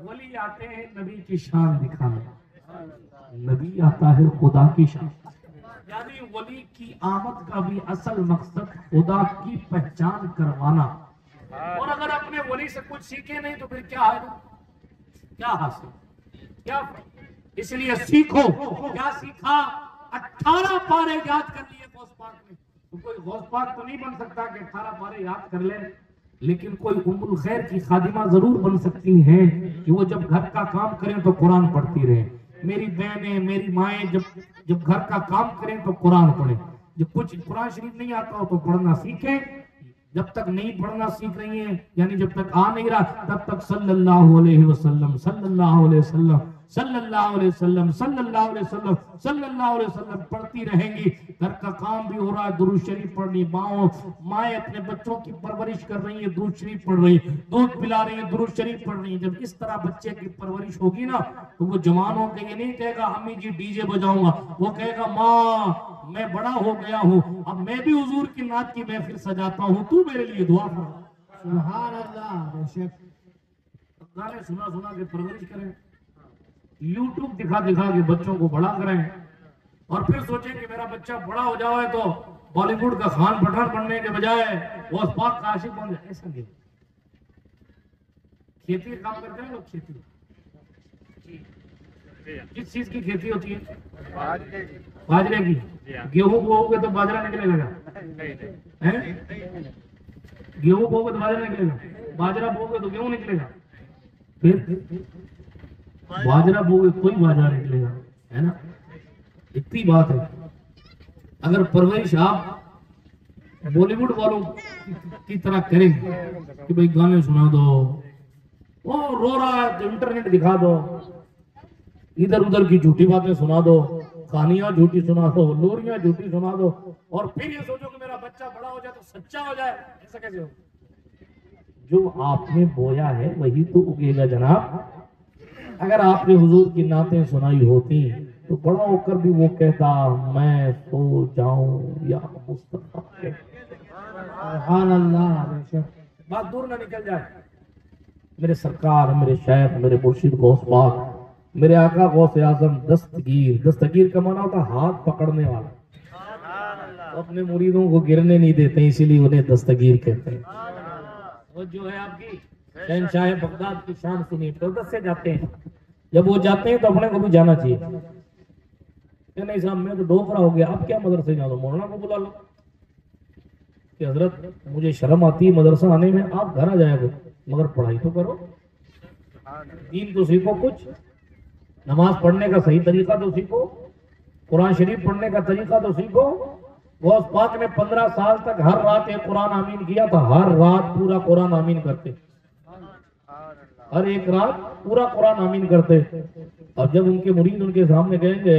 ولی آتے ہیں نبی کی شان دکھانے، نبی آتا ہے خدا کی شان. یعنی ولی کی آمد کا بھی اصل مقصد خدا کی پہچان کروانا. اور اگر اپنے ولی سے کچھ سیکھے نہیں تو پھر کیا ہے، کیا حاصل، کیا؟ اس لیے سیکھو. کیا سیکھا؟ 18 پارے یاد کر لیے غوث پاک نے. تو کوئی غوث پاک تو نہیں بن سکتا کہ 18 پارے یاد کر لیں، لیکن کوئی ام الخیر کی خادمہ ضرور بن سکتی ہیں کہ وہ جب گھر کا کام کریں تو قرآن پڑھتی رہیں. میری بہنیں، میری مائیں جب گھر کا کام کریں تو قرآن پڑھیں. جب کچھ قرآن شریف نہیں آتا ہو تو پڑھنا سیکھیں. جب تک نہیں پڑھنا سیکھ رہی ہیں، یعنی جب تک آ نہیں رہا، تب تک صلی اللہ علیہ وسلم صلی اللہ علیہ وسلم صلی اللہ علیہ وسلم صلی اللہ علیہ وسلم پڑھتی رہیں گی، گھر کا کام بھی ہو رہا ہے، درود شریف پڑھنی، مائیں اپنے بچوں کی پرورش کر رہی ہیں، درود شریف پڑھ رہی ہیں، دودھ پلا رہی ہیں، درود شریف پڑھ رہی ہیں۔ جب اس طرح بچے کی پرورش ہوگی نا تو وہ جوان ہو کے یہ نہیں کہے گا امی جی ڈی جے بجاؤں گا، وہ کہے گا ماں میں بڑا ہو گیا ہوں، اب میں بھی حضور کی نعت کی محفل سجاتا ہوں، تو میرے لیے دعا فرما۔ سبحان اللہ، بے شک۔ گانے سنا سنا کے پرورش کریں، یوٹیوب دکھا دکھا کے بچوں کو بڑا کریں، اور پھر سوچیں کہ میرا بچہ بڑا ہو جائے تو بالی ووڈ کا خان پٹھان بننے کے بجائے غوث پاک کا عاشق بن جائے۔ ایسا نہیں، کھیتی کا کام کرتے ہیں لوگ، کھیتی کس چیز کی کھیتی ہوتی ہے؟ باجرے کی۔ گیہوں بو گے تو باجرہ نکلے گا، گیہوں بو گے تو باجرہ نکلے گا، باجرہ بو گے تو گیہوں نکلے گا، پھر باجرہ بو گے کوئی باجرہ نکلے گا، ہے نا؟ اتنی بات ہے۔ اگر پرورش آپ بالی ووڈ والوں کی طرح کریں کہ بھئی گانے سنا دو، وہ رو رہا ہے تو انٹرنیٹ دکھا دو، ادھر ادھر کی جھوٹی باتیں سنا دو، کہانیاں جھوٹی سنا دو، لوریاں جھوٹی سنا دو، اور پھر یہ سوچو کہ میرا بچہ بڑا ہو جائے تو سچا ہو جائے، ایسا کیسے ہو؟ جو آپ نے بویا ہے وہی تو اگے گا جناب۔ اگر آپ نے حضور کی نعتیں سنائی ہوتی تو بڑا ہو کر بھی وہ کہتا میں سو جاؤں یا مصطفیٰ کے۔ سبحان اللہ، بے شک۔ بات دور نہ نکل جائے، میرے سرکار، میرے شیخ، میرے مرشد غوث پاک، میرے آقا غوث اعظم دستگیر، دستگیر کا معنی ہوتا ہاتھ پکڑنے والا، وہ اپنے مریدوں کو گرنے نہیں دیتے اسی لیے انہیں دستگیر کہتے ہیں۔ وہ جو ہے آپ کی شہنشاہ بغداد کی شان سنی، پردس سے جاتے ہیں، جب وہ جاتے ہیں تو اپنے کو بھی جانا چاہیے کہ نہیں صاحب میں تو ڈوکرا ہو گیا، اب کیا مدرسے جاؤ، مولانا کو بلا لو کہ حضرت مجھے شرم آتی ہے مدرسہ آنے میں، آپ گھر آ جائے گا مگر پڑھائی تو کرو، دین تو سیکھو، کچھ نماز پڑھنے کا صحیح طریقہ تو سیکھو، قرآن شریف پڑھنے کا طریقہ تو سیکھو۔ غوث پاک نے 15 سال تک ہر رات ایک قرآن آمین کیا تھا، ہر رات پورا قرآن آمین کرتے، ہر ایک رات پورا قرآن آمین کرتے۔ اور جب ان کے مرید ان کے سامنے کہیں گے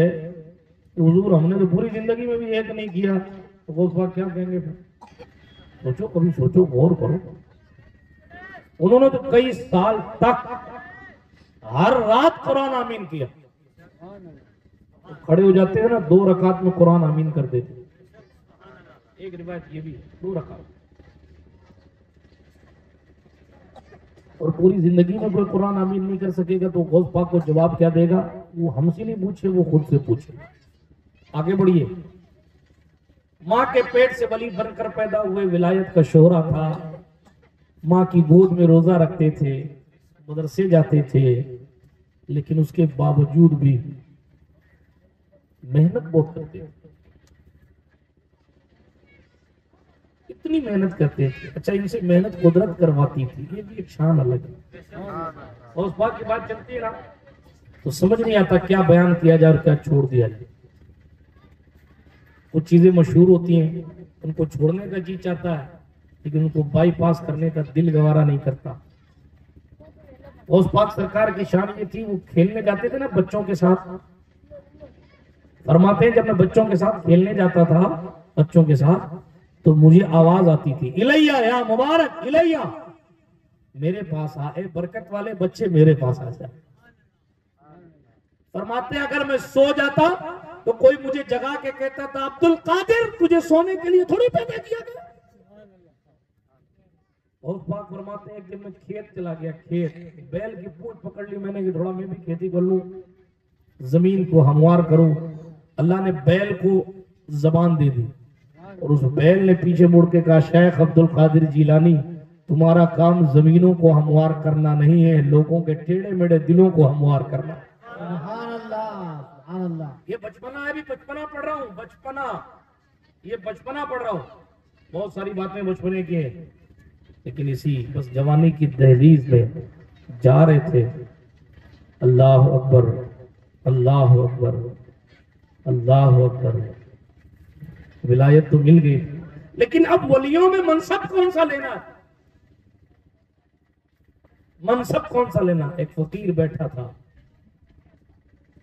کہ حضور ہم نے تو پوری زندگی میں بھی ایک نہیں کیا، تو غوث پاک کیا کہیں گے؟ سوچو، کبھی سوچو، غور کرو۔ انہوں نے تو کئی سال تک ہر رات قرآن آمین کیا، کھڑے ہو جاتے ہیں نا 2 رکعت میں قرآن آمین کر دیتے، ایک روایت یہ بھی ہے 2 رکعت، اور پوری زندگی میں کوئی قرآن آمین نہیں کر سکے گا تو غوث پاک کو جواب کیا دے گا؟ وہ ہم سے نہیں پوچھے، وہ خود سے پوچھے۔ آگے بڑھیے۔ ماں کے پیٹ سے ولی بن کر پیدا ہوئے، ولایت کا شہرہ تھا، ماں کی گود میں روزہ رکھتے تھے، مدرسے جاتے تھے، لیکن اس کے باوجود بھی محنت بہت کرتے تھے، اتنی محنت کرتے تھے۔ اچھا، ان سے محنت قدرت کرواتی تھی، یہ بھی ایک شان الگ ہے۔ اور اس بات کی بات چلتی ہے نا تو سمجھ نہیں آتا کیا بیان کیا جائے اور کیا چھوڑ دیا جائے۔ کچھ چیزیں مشہور ہوتی ہیں، ان کو چھوڑنے کا جی چاہتا ہے لیکن ان کو بائی پاس کرنے کا دل گوارا نہیں کرتا۔ غوث پاک سرکار کی شان یہ تھی، وہ کھیلنے جاتے تھے نا بچوں کے ساتھ، فرماتے ہیں جب میں بچوں کے ساتھ کھیلنے جاتا تھا، بچوں کے ساتھ، تو مجھے آواز آتی تھی الیہ یا مبارک، الیہ، میرے پاس آ، اے برکت والے بچے میرے پاس آ جائے۔ فرماتے ہیں اگر میں سو جاتا تو کوئی مجھے جگا کے کہتا تھا عبد القادر تجھے سونے کے لیے تھوڑی پیدا کیا گیا۔ غوث پاک فرماتے ہیں ایک دن میں کھیت چلا گیا، کھیت، بیل کی پوچھ پکڑ لی میں نے کہ تھوڑا میں بھی کھیتی کر لوں، زمین کو ہموار کروں۔ اللہ نے بیل کو زبان دے دی اور اس بیل نے پیچھے مڑ کے کہا شیخ عبد القادر جیلانی تمہارا کام زمینوں کو ہموار کرنا نہیں ہے، لوگوں کے ٹیڑے میڑے دلوں کو ہموار کرنا۔ سبحان اللہ، سبحان اللہ۔ یہ بچپنا ہے، بھی بچپنا پڑھ رہا ہوں، بچپنا، یہ بچپنا پڑھ رہا ہوں، بہت ساری باتیں بچپنے کی ہیں، لیکن اسی بس جوانی کی دہلیز میں جا رہے تھے۔ اللہ اکبر، اللہ اکبر، اللہ اکبر، ولایت تو مل گئی، لیکن اب ولیوں میں منصب کون سا لینا ہے؟ منصب کون سا لینا؟ ایک فقیر بیٹھا تھا،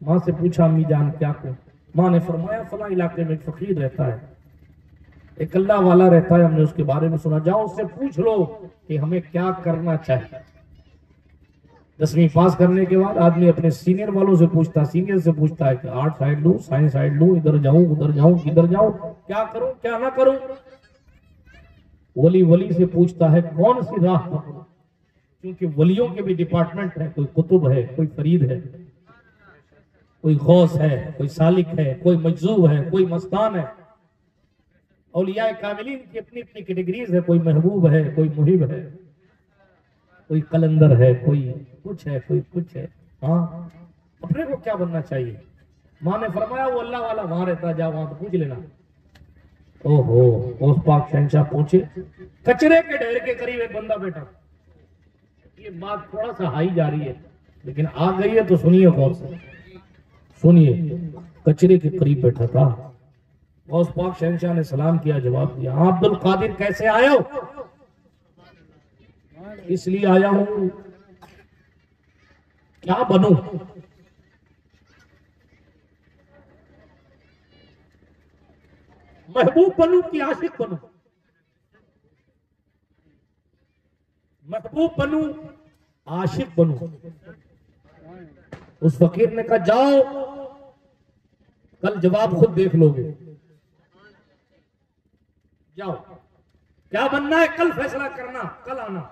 ماں سے پوچھا امی جان کیا کہ ماں نے فرمایا فلاں علاقے میں ایک فقیر رہتا ہے، ایک اللہ والا رہتا ہے، ہم نے اس کے بارے میں سنا، جاؤ اس سے پوچھ لو کہ ہمیں کیا کرنا چاہیے۔ 10ویں پاس کرنے کے بعد آدمی اپنے سینئر والوں سے پوچھتا، سینئر سے پوچھتا ہے کہ آرٹ سائڈ لوں، سائنس سائڈ لوں، ادھر جاؤں ادھر جاؤں کدھر جاؤں، کیا کروں کیا نہ کروں۔ ولی سے پوچھتا ہے کون سی راہ پکڑوں، کیونکہ ولیوں کے بھی ڈپارٹمنٹ ہے، کوئی قطب ہے، کوئی فرید ہے، کوئی غوث ہے، کوئی سالک ہے، کوئی مجذوب ہے، کوئی مستان ہے۔ اولیاء کاملین کی اپنی اپنی کیٹیگریز ہے، کوئی محبوب ہے، کوئی محب ہے، کوئی قلندر ہے، کوئی کچھ ہے، کوئی کچھ ہے۔ ہاں اپنے کو کیا بننا چاہیے؟ ماں نے فرمایا وہ اللہ والا وہاں رہتا، جا وہاں تو پوچھ لینا۔ اوہ پاک شہنشاہ پہنچے، کچرے کے ڈھیر کے قریب ایک بندہ بیٹھا۔ یہ بات تھوڑا سا ہائی جا رہی ہے لیکن آ گئی ہے تو سنیے غور سے، سنیے۔ کچرے کے قریب بیٹھا تھا، غوث پاک شہنشاہ نے سلام کیا، جواب دیا، عبد القادر کیسے آئے ہو؟ اس لیے آیا ہوں کیا بنوں؟ محبوب بنوں کہ عاشق بنوں؟ محبوب بنوں عاشق بنوں؟ اس فقیر نے کہا جاؤ کل جواب خود دیکھ لو گے، جاؤ کیا بننا ہے کل فیصلہ کرنا، کل آنا۔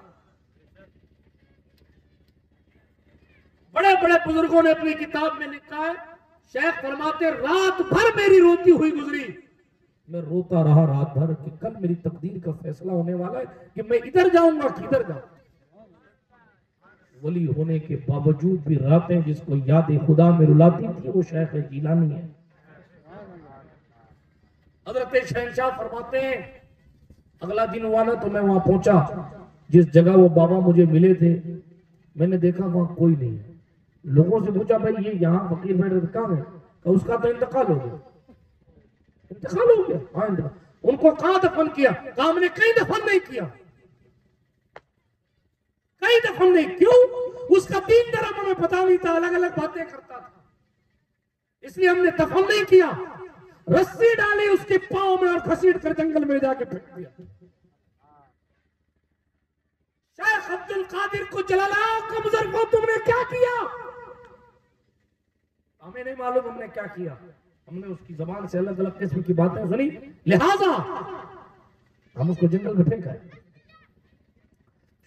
بڑے بڑے بزرگوں نے اپنی کتاب میں لکھا ہے، شیخ فرماتے رات بھر میری روتی ہوئی گزری، میں روتا رہا رات بھر کہ کل میری تقدیر کا فیصلہ ہونے والا ہے کہ میں ادھر جاؤں گا کہ ادھر جاؤں۔ ولی ہونے کے باوجود بھی راتیں جس کو یاد خدا میں رلاتی تھی وہ شیخ جیلانی ہے۔ حضرت شہنشاہ فرماتے ہیں اگلا دن ہوا نا تو میں وہاں پہنچا، جس جگہ وہ بابا مجھے ملے تھے میں نے دیکھا وہاں کوئی نہیں ہے۔ لوگوں سے پوچھا بھائی یہ یہاں فقیر بیٹھے تھے کہاں ہے؟ اس کا تو انتقال ہو گیا۔ انتقال ہو گیا؟ ہاں انتقال۔ ان کو کہاں دفن کیا؟ کہا ہم نے کہیں دفن نہیں کیا، کہیں دفن نہیں۔ کیوں؟ اس کا دین دھرم ہمیں پتا نہیں تھا، الگ الگ باتیں کرتا تھا، اس لیے ہم نے دفن نہیں کیا۔ رسی ڈالی اس کے پاؤں میں اور گھسیٹ کر جنگل میں جا کے پھینک دیا۔ شیخ عبد القادر کو جلالا کمزر کو تم نے کیا کیا؟ ہمیں نہیں معلوم ہم نے کیا کیا، ہم نے اس کی زبان سے الگ الگ قسم کی باتیں سنی لہذا ہم اس کو جنگل میں پھینکا۔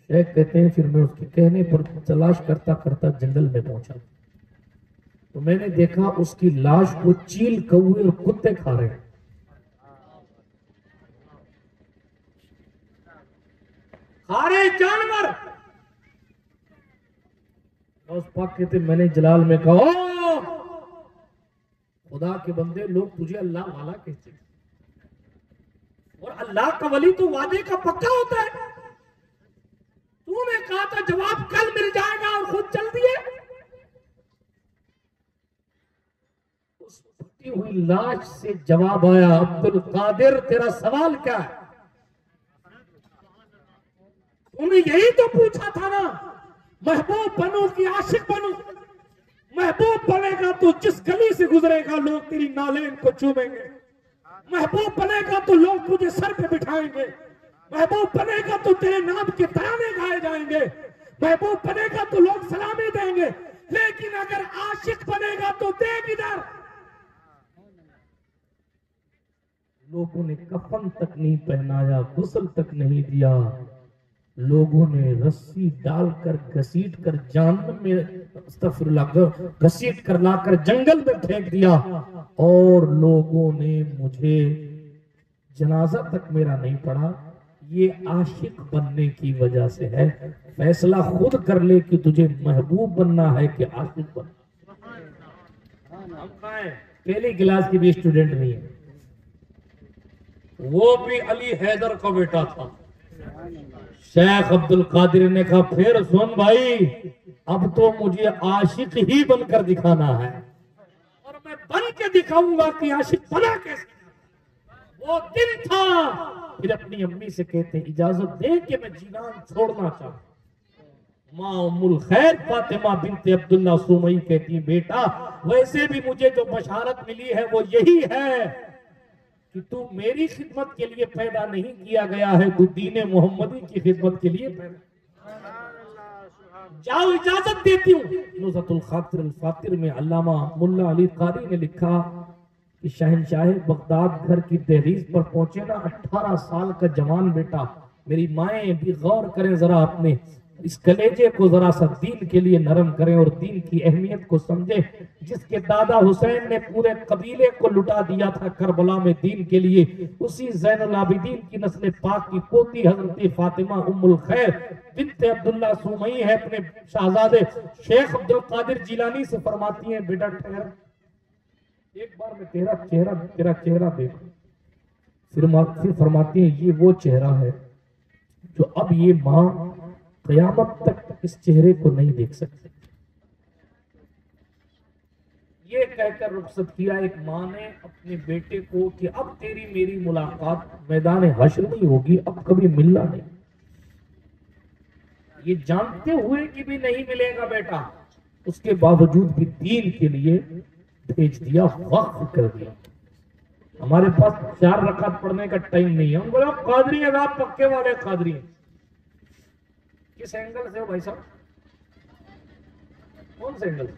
شیخ کہتے ہیں پھر میں اس کے کہنے پر تلاش کرتا کرتا جنگل میں پہنچا تو میں نے دیکھا اس کی لاش کو چیل، کوے اور کتے کھا رہے ہیں۔ سارے جانور۔ غوث پاک کہتے میں نے جلال میں کہا خدا کے بندے لوگ تجھے اللہ والا کہتے ہیں اور اللہ کا ولی تو وعدے کا پکا ہوتا ہے۔ تو نے کہا تھا جواب کل مل جائے گا اور خود چل دیے۔ اس پھٹی ہوئی لاش سے جواب آیا عبد القادر تیرا سوال کیا ہے؟ انہیں یہی تو پوچھا تھا نا محبوب بنو کہ عاشق بنو؟ محبوب بنے گا تو جس گلی سے گزرے گا لوگ تیری نالین کو چومیں گے، محبوب بنے گا تو لوگ تجھے سر پہ بٹھائیں گے، محبوب بنے گا تو تیرے نام کے ترانے گائے جائیں گے، محبوب بنے گا تو لوگ سلامی دیں گے۔ لیکن اگر عاشق بنے گا تو دیکھ ادھر لوگوں نے کفن تک نہیں پہنایا، غسل تک نہیں دیا، لوگوں نے رسی ڈال کر گھسیٹ کر جہنم میں استغفر اللہ گھسیٹ کر لا کر جنگل میں پھینک دیا، اور لوگوں نے مجھے جنازہ تک میرا نہیں پڑھا۔ یہ عاشق بننے کی وجہ سے ہے۔ فیصلہ خود کر لے کہ تجھے محبوب بننا ہے کہ عاشق بننا۔ ہم کہاں ہیں؟ پہلی کلاس کی بھی اسٹوڈنٹ نہیں ہے، وہ بھی علی حیدر کا بیٹا تھا۔ شیخ عبد القادر نے کہا پھر سن بھائی اب تو مجھے عاشق ہی بن کر دکھانا ہے، اور میں بن کے دکھاؤں گا کہ عاشق بنا کیسے۔ وہ دن تھا پھر اپنی امی سے کہتے اجازت دے کہ میں جینان چھوڑنا چاہوں۔ ماں ام الخیر فاطمہ بنت عبداللہ سومئی کہتی بیٹا ویسے بھی مجھے جو بشارت ملی ہے وہ یہی ہے کہ تو میری خدمت کے لیے پیدا نہیں کیا گیا ہے، تو دین محمدی کی خدمت کے لیے پیدا۔ جاؤ اجازت دیتی ہوں۔ نزہۃ الخاطر الفاطر میں علامہ ملا علی قاری نے لکھا کہ شہنشاہ بغداد گھر کی دہلیز پر پہنچے نا، 18 سال کا جوان بیٹا، میری مائیں بھی غور کریں ذرا، اپنے اس کلیجے کو ذرا سا دین کے لیے نرم کریں اور دین کی اہمیت کو سمجھیں۔ جس کے دادا حسین نے پورے قبیلے کو لٹا دیا تھا کربلا میں دین کے لیے، اسی زین العابدین کی نسل پاک کی پوتی حضرت فاطمہ ام الخیر بنت عبداللہ سومئی ہے، اپنے شہزادے شیخ عبد القادر جیلانی سے فرماتی ہیں بیٹا ٹھہر، ایک بار میں تیرا چہرہ دیکھوں۔ پھر فرماتی ہیں یہ وہ چہرہ ہے جو اب یہ ماں قیامت تک اس چہرے کو نہیں دیکھ سکتے۔ یہ کہہ کر رخصت کیا ایک ماں نے اپنے بیٹے کو کہ اب تیری میری ملاقات میدان حشر نہیں ہوگی، اب کبھی ملنا نہیں۔ یہ جانتے ہوئے کہ بھی نہیں ملے گا بیٹا، اس کے باوجود بھی دین کے لیے بھیج دیا، وقف کر دیا۔ ہمارے پاس 4 رکعت پڑھنے کا ٹائم نہیں ہے، ہم بولے قادری ہیں آپ، پکے والے قادری ہیں۔ کس اینگل سے ہو بھائی صاحب؟ کون سے اینگل سے؟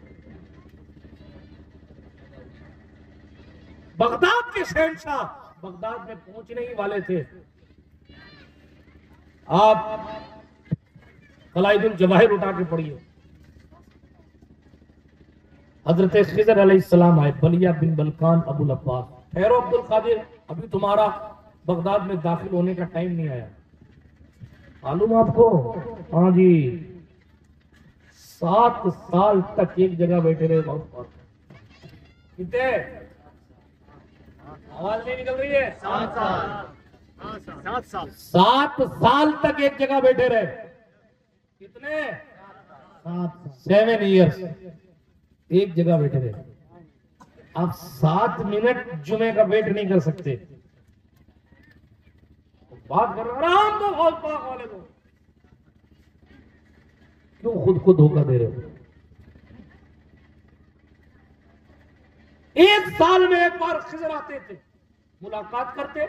بغداد کے شہنشاہ بغداد میں پہنچنے ہی والے تھے۔ آپ قلائد الجواہر اٹھا کے پڑھیے۔ حضرت خضر علیہ السلام آئے، بلیا بن بلقان ابو العباس، ٹھہرو عبد القادر، ابھی تمہارا بغداد میں داخل ہونے کا ٹائم نہیں آیا۔ معلوم آپ کو؟ ہاں جی، 7 سال تک ایک جگہ بیٹھے رہے۔ بہت کتنے؟ آواز نہیں نکل رہی ہے؟ 7 سال تک ایک جگہ بیٹھے رہے۔ کتنے؟ 7 ایئرس ایک جگہ بیٹھے رہے۔ آپ 7 منٹ جمعے کا ویٹ نہیں کر سکتے۔ بات کر رہے آرام دو، غوث پاک والے کو کیوں خود کو دھوکہ دے رہے ہو؟ 1 سال میں ایک بار خضر آتے تھے، ملاقات کرتے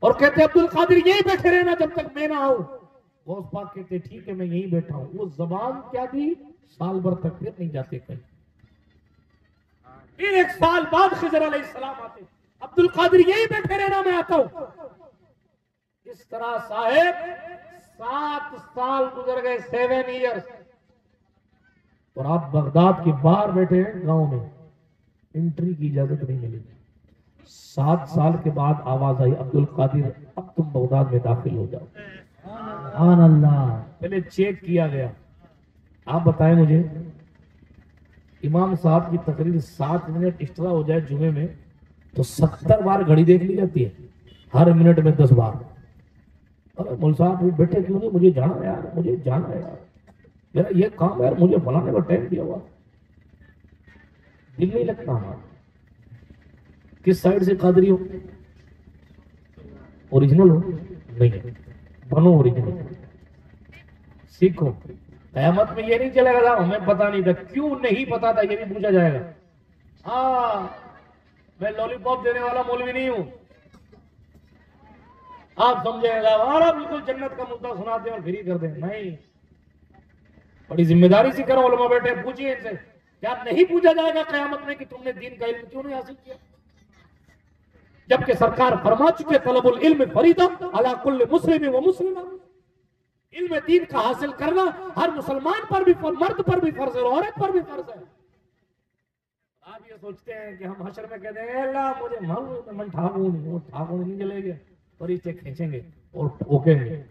اور کہتے عبد القادر یہی بیٹھے رہنا جب تک میں نہ آؤں۔ غوث پاک کہتے ٹھیک ہے میں یہی بیٹھا ہوں۔ وہ زبان کیا دی؟ سال بھر تک پھر نہیں جاتے کہیں۔ پھر 1 سال بعد خضر علیہ السلام آتے، عبد القادر یہی بیٹھے رہنا میں آتا ہوں۔ اس طرح صاحب 7 سال گزر گئے، 7 ایئرس، اور آپ بغداد کے باہر بیٹھے ہیں گاؤں میں، انٹری کی اجازت نہیں ملی۔ 7 سال کے بعد آواز آئی عبد القادر اب تم بغداد میں داخل ہو جاؤ۔ سبحان اللہ۔ پہلے چیک کیا گیا۔ آپ بتائیں مجھے، امام صاحب کی تقریر 7 منٹ ایکسٹرا ہو جائے جمعے میں تو 70 بار گھڑی دیکھ لی جاتی ہے، ہر منٹ میں 10 بار۔ مول صاحب بیٹھے کیوں نہیں؟ مجھے جانا ہے یار، مجھے جانا ہے یار، میرا یہ کام ہے یار، مجھے فلانے کا ٹائم دیا ہوا۔ دل نہیں لگتا ہمارا۔ کس سائڈ سے قادری ہو؟ اوریجنل ہو؟ نہیں، بنو اوریجنل، سیکھو۔ قیامت میں یہ نہیں چلے گا ہمیں پتا نہیں تھا، کیوں نہیں پتا تھا یہ بھی پوچھا جائے گا۔ ہاں میں لولی پاپ دینے والا مولوی نہیں ہوں، آپ سمجھے گا ہمارا بالکل جنت کا مدعا سناتے ہیں اور فری کر دیں، نہیں۔ بڑی ذمہ داری سے کرو، علماء بیٹھے پوچھئے ان سے، کیا نہیں پوچھا جائے گا قیامت میں کہ تم نے دین کا علم کیوں نہیں حاصل کیا؟ جبکہ سرکار فرما چکے طلب العلم فریضہ علی کل مسلم و مسلمہ، علم دین کا حاصل کرنا ہر مسلمان پر بھی، مرد پر بھی فرض ہے اور عورت پر بھی فرض ہے۔ آپ یہ سوچتے ہیں کہ ہم حشر میں کہتے ہیں اللہ مجھے معلوم ہے من ٹھاکوں نہیں، وہ ٹھاکوں نہیں چلے گے، فرشتے کھینچیں گے اور ٹھوکیں گے۔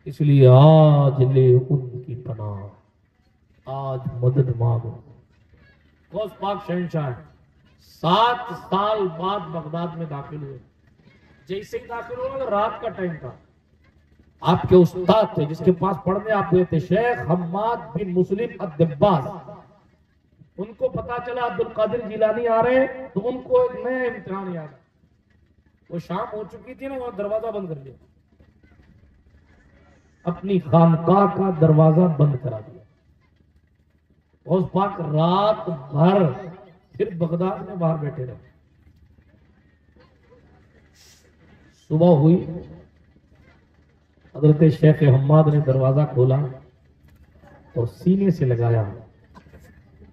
اس لیے آج لے ان کی پناہ، آج مدد مانگو۔ غوث پاک شہنشاہ 7 سال بعد بغداد میں داخل ہوئے۔ جیسے ہی داخل ہوئے رات کا ٹائم تھا، آپ کے استاد تھے جس کے پاس پڑھنے آپ گئے تھے، شیخ حماد بن مسلم الدباس۔ ان کو پتا چلا عبد القادر جیلانی آ رہے ہیں تو ان کو ایک نیا امتحان یاد ہے۔ وہ شام ہو چکی تھی نا، وہ دروازہ بند کر دیا۔ اپنی خانقاہ کا دروازہ بند کرا دیا. غوث پاک رات بھر پھر بغداد میں باہر بیٹھے رہے. صبح ہوئی، حضرت شیخ حماد نے دروازہ کھولا اور سینے سے لگایا.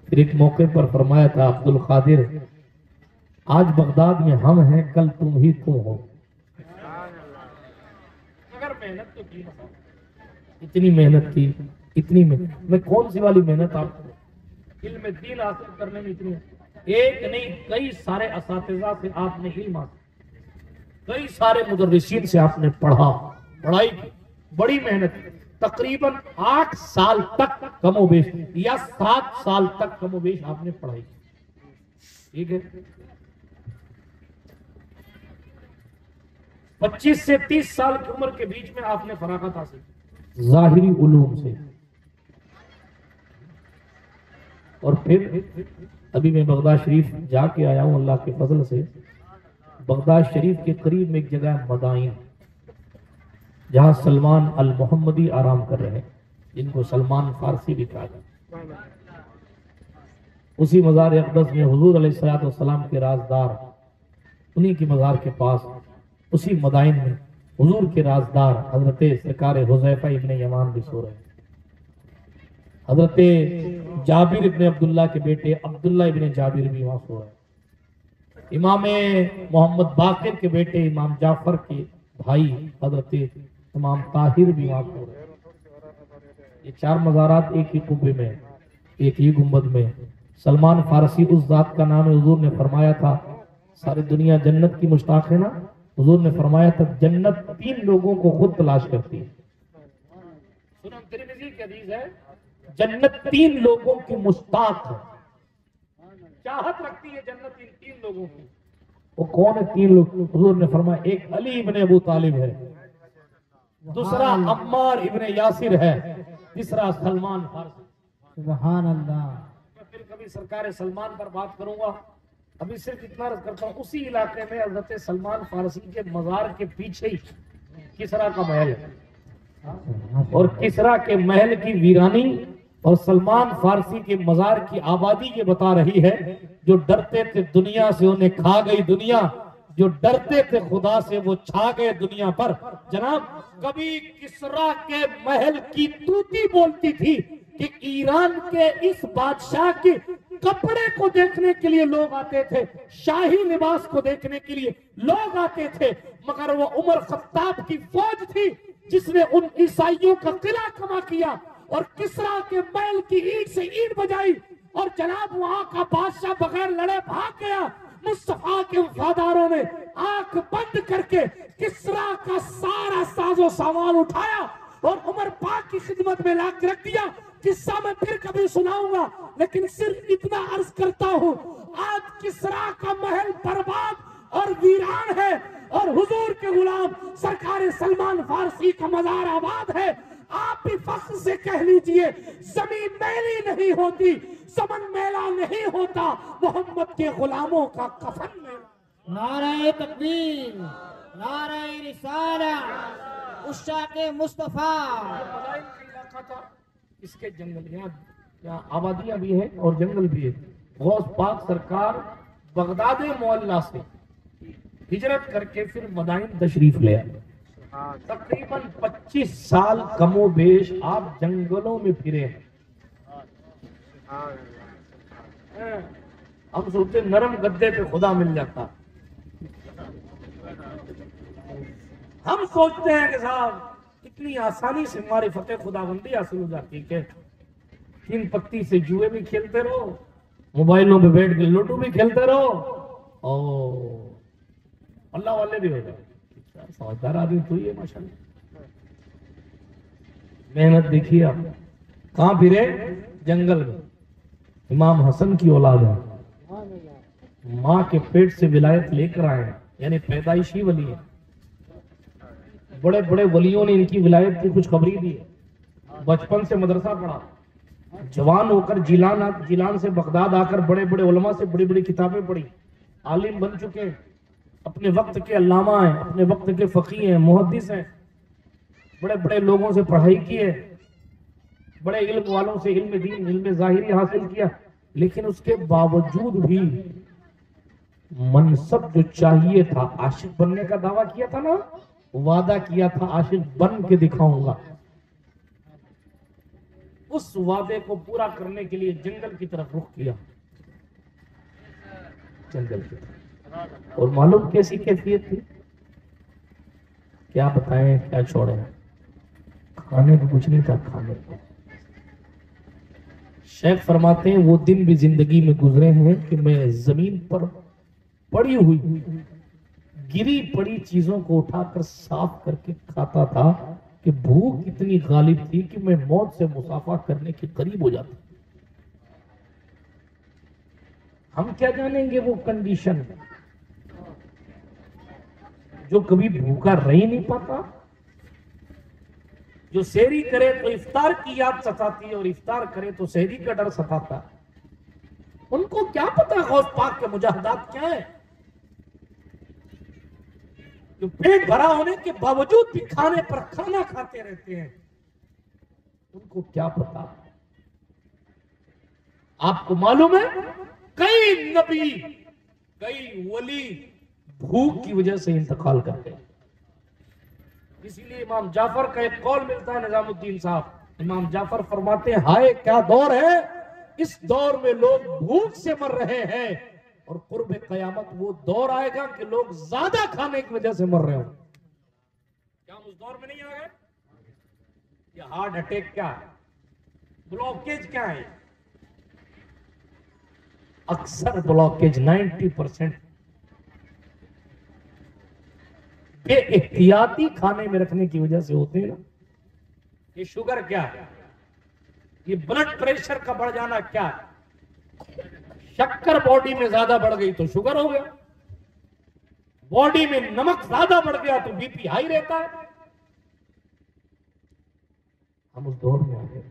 پھر ایک موقع پر فرمایا تھا عبد القادر آج بغداد میں ہم ہیں، کل تم ہی تم ہو. مگر محنت تو کی، اتنی محنت کی، اتنی محنت. میں کون سی والی محنت آپ کو علم دین حاصل کرنے میں اتنی، ایک نہیں کئی سارے اساتذہ سے آپ نے علم حاصل، کئی سارے مدرسین سے آپ نے پڑھائی کی، بڑی محنت. تقریباً 8 سال تک کم و بیش یا 7 سال تک کم و بیش آپ نے پڑھائی کی. ٹھیک ہے، 25 سے 30 سال کی عمر کے بیچ میں آپ نے فراغت حاصل کی ظاہری علوم سے. اور پھر ابھی میں بغداد شریف جا کے آیا ہوں اللہ کے فضل سے. بغداد شریف کے قریب میں ایک جگہ ہے مدائن، جہاں سلمان المحمدی آرام کر رہے ہیں، جن کو سلمان فارسی بھی کہا جاتا ہے. اسی مزار اقدس میں حضور علیہ السلام کے رازدار، انہی کی مزار کے پاس اسی مدائن میں حضور کے رازدار حضرت سرکار حذیفہ ابن یمان بھی سو رہے ہیں. حضرت جابر ابن عبداللہ کے بیٹے عبداللہ ابن جابر بھی وہاں سو رہے ہیں. امام محمد باقر کے بیٹے امام جعفر کے بھائی حضرت امام طاہر بھی وہاں سو رہے ہیں. یہ 4 مزارات ایک ہی قبے میں، ایک ہی گنبد میں. سلمان فارسی اس ذات کا نام ہے. حضور نے فرمایا تھا ساری دنیا جنت کی مشتاق ہے نا، حضور نے فرمایا تھا جنت 3 لوگوں کو خود تلاش کرتی ہے. سنن ترمذی کی حدیث ہے، جنت 3 لوگوں کی مشتاق ہے، چاہت رکھتی ہے جنت ان 3 لوگوں کی. وہ کون ہے 3 لوگ؟ حضور نے فرمایا ایک علی ابن ابو طالب ہے، دوسرا عمار ابن یاسر ہے، تیسرا سلمان فارسی. سبحان اللہ. میں پھر کبھی سرکار سلمان پر بات کروں گا. ابھی صرف اتنا عرض کرتا ہوں، اسی علاقے میں حضرت سلمان فارسی کے مزار کے پیچھے ہی کسرا کا محل ہے، اور کسرا کے محل کی ویرانی اور سلمان فارسی کے مزار کی آبادی یہ بتا رہی ہے جو ڈرتے تھے دنیا سے انہیں کھا گئی دنیا، جو ڈرتے تھے خدا سے وہ چھا گئے دنیا پر. جناب کبھی کسرا کے محل کی طوطی بولتی تھی کہ ایران کے اس بادشاہ کے کپڑے کو دیکھنے کے لیے لوگ آتے تھے، شاہی لباس کو دیکھنے کے لیے لوگ آتے تھے، مگر وہ عمر خطاب کی فوج تھی جس نے ان عیسائیوں کا قلعہ کما کیا اور کسرا کے محل کی اینٹ سے اینٹ بجائی، اور جناب وہاں کا بادشاہ بغیر لڑے بھاگ گیا. مصطفیٰ کے وفاداروں نے آنکھ بند کر کے کسرا کا سارا ساز و سامان اٹھایا اور عمر پاک کی خدمت میں لا کے رکھ دیا. قصہ میں پھر کبھی سناؤں گا، لیکن صرف اتنا عرض کرتا ہوں آج کسرا کا محل برباد اور ویران ہے، اور حضور کے غلام سرکار سلمان فارسی کا مزار آباد ہے. آپ بھی فخر سے کہہ لیجئے زمین میلی نہیں ہوتی، زمن میلا نہیں ہوتا، محمد کے غلاموں کا کفن میں. نعرہ تکبیر، نعرہ رسالہ، عشاق مصطفیٰ. مدائن کا علاقہ تھا، اس کے جنگل، یہاں آبادیاں بھی ہیں اور جنگل بھی ہے. غوث پاک سرکار بغداد معلیٰ سے ہجرت کر کے پھر مدائن تشریف لے آئے. تقریباً 25 سال کم و بیش آپ جنگلوں میں پھرے ہیں. ہم سوچتے نرم گدے پہ خدا مل جاتا، ہم سوچتے ہیں کہ صاحب اتنی آسانی سے ہماری فتح خدا بندی حاصل ہو جاتی کہ 3 پتی سے جوئے بھی کھیلتے رہو، موبائلوں پہ بیٹھ کے لوٹو بھی کھیلتے رہو، اور اللہ والے بھی ہو جائے. سمجھدار آدمی تو یہ ماشاءاللہ. محنت دیکھیے آپ کہاں پھرے؟ جنگل میں. امام حسن کی اولاد ہے، ماں کے پیٹ سے ولایت لے کر آئے ہیں، یعنی پیدائشی ولی ہے. بڑے بڑے ولیوں نے ان کی ولایت کی کچھ خبری دی. بچپن سے مدرسہ پڑھا، جوان ہو کر جیلان سے بغداد آ کر بڑے بڑے علماء سے بڑی بڑی کتابیں پڑھی، عالم بن چکے ہیں، اپنے وقت کے علامہ ہیں، اپنے وقت کے فقیہ ہیں، محدث ہیں. بڑے بڑے لوگوں سے پڑھائی کی ہے، بڑے علم والوں سے علم دین علم ظاہری حاصل کیا، لیکن اس کے باوجود بھی منصب جو چاہیے تھا، عاشق بننے کا دعویٰ کیا تھا نا، وعدہ کیا تھا عاشق بن کے دکھاؤں گا، اس وعدے کو پورا کرنے کے لیے جنگل کی طرف رخ کیا، جنگل کی طرف۔ اور معلوم کیسی کیفیت تھی، کیا بتائیں کیا چھوڑیں، کھانے کو کچھ نہیں تھا، کھانے کو۔ شیخ فرماتے ہیں وہ دن بھی زندگی میں گزرے ہیں کہ میں زمین پر پڑی ہوئی گری پڑی چیزوں کو اٹھا کر صاف کر کے کھاتا تھا کہ بھوک اتنی غالب تھی کہ میں موت سے مصافحہ کرنے کے قریب ہو جاتا۔ ہم کیا جانیں گے وہ کنڈیشن جو کبھی بھوکا رہ ہی نہیں پاتا، جو سحری کرے تو افطار کی یاد ستاتی ہے اور افطار کرے تو سحری کا ڈر ستاتا۔ ان کو کیا پتا غوث پاک کے مجاہدات کیا ہے، جو پیٹ بھرا ہونے کے باوجود بھی کھانے پر کھانا کھاتے رہتے ہیں، ان کو کیا پتا۔ آپ کو معلوم ہے کئی نبی کئی ولی بھوک کی وجہ سے انتقال کرتے ہیں۔ اسی لیے امام جعفر کا ایک قول ملتا ہے، نظام الدین صاحب امام جعفر فرماتے ہیں ہائے کیا دور ہے، اس دور میں لوگ بھوک سے مر رہے ہیں، اور قرب قیامت وہ دور آئے گا کہ لوگ زیادہ کھانے کی وجہ سے مر رہے ہوں۔ کیا ہم اس دور میں نہیں آ گئے؟ یہ ہارٹ اٹیک کیا ہے، بلاکیج کیا ہے؟ اکثر بلاکیج 90% بے احتیاطی کھانے میں رکھنے کی وجہ سے ہوتے ہیں نا۔ یہ شوگر کیا ہے، یہ بلڈ پریشر کا بڑھ جانا کیا ہے، شکر باڈی میں زیادہ بڑھ گئی تو شوگر ہو گیا، باڈی میں نمک زیادہ بڑھ گیا تو بی پی ہائی رہتا ہے۔ ہم اس دور میں آ گئے،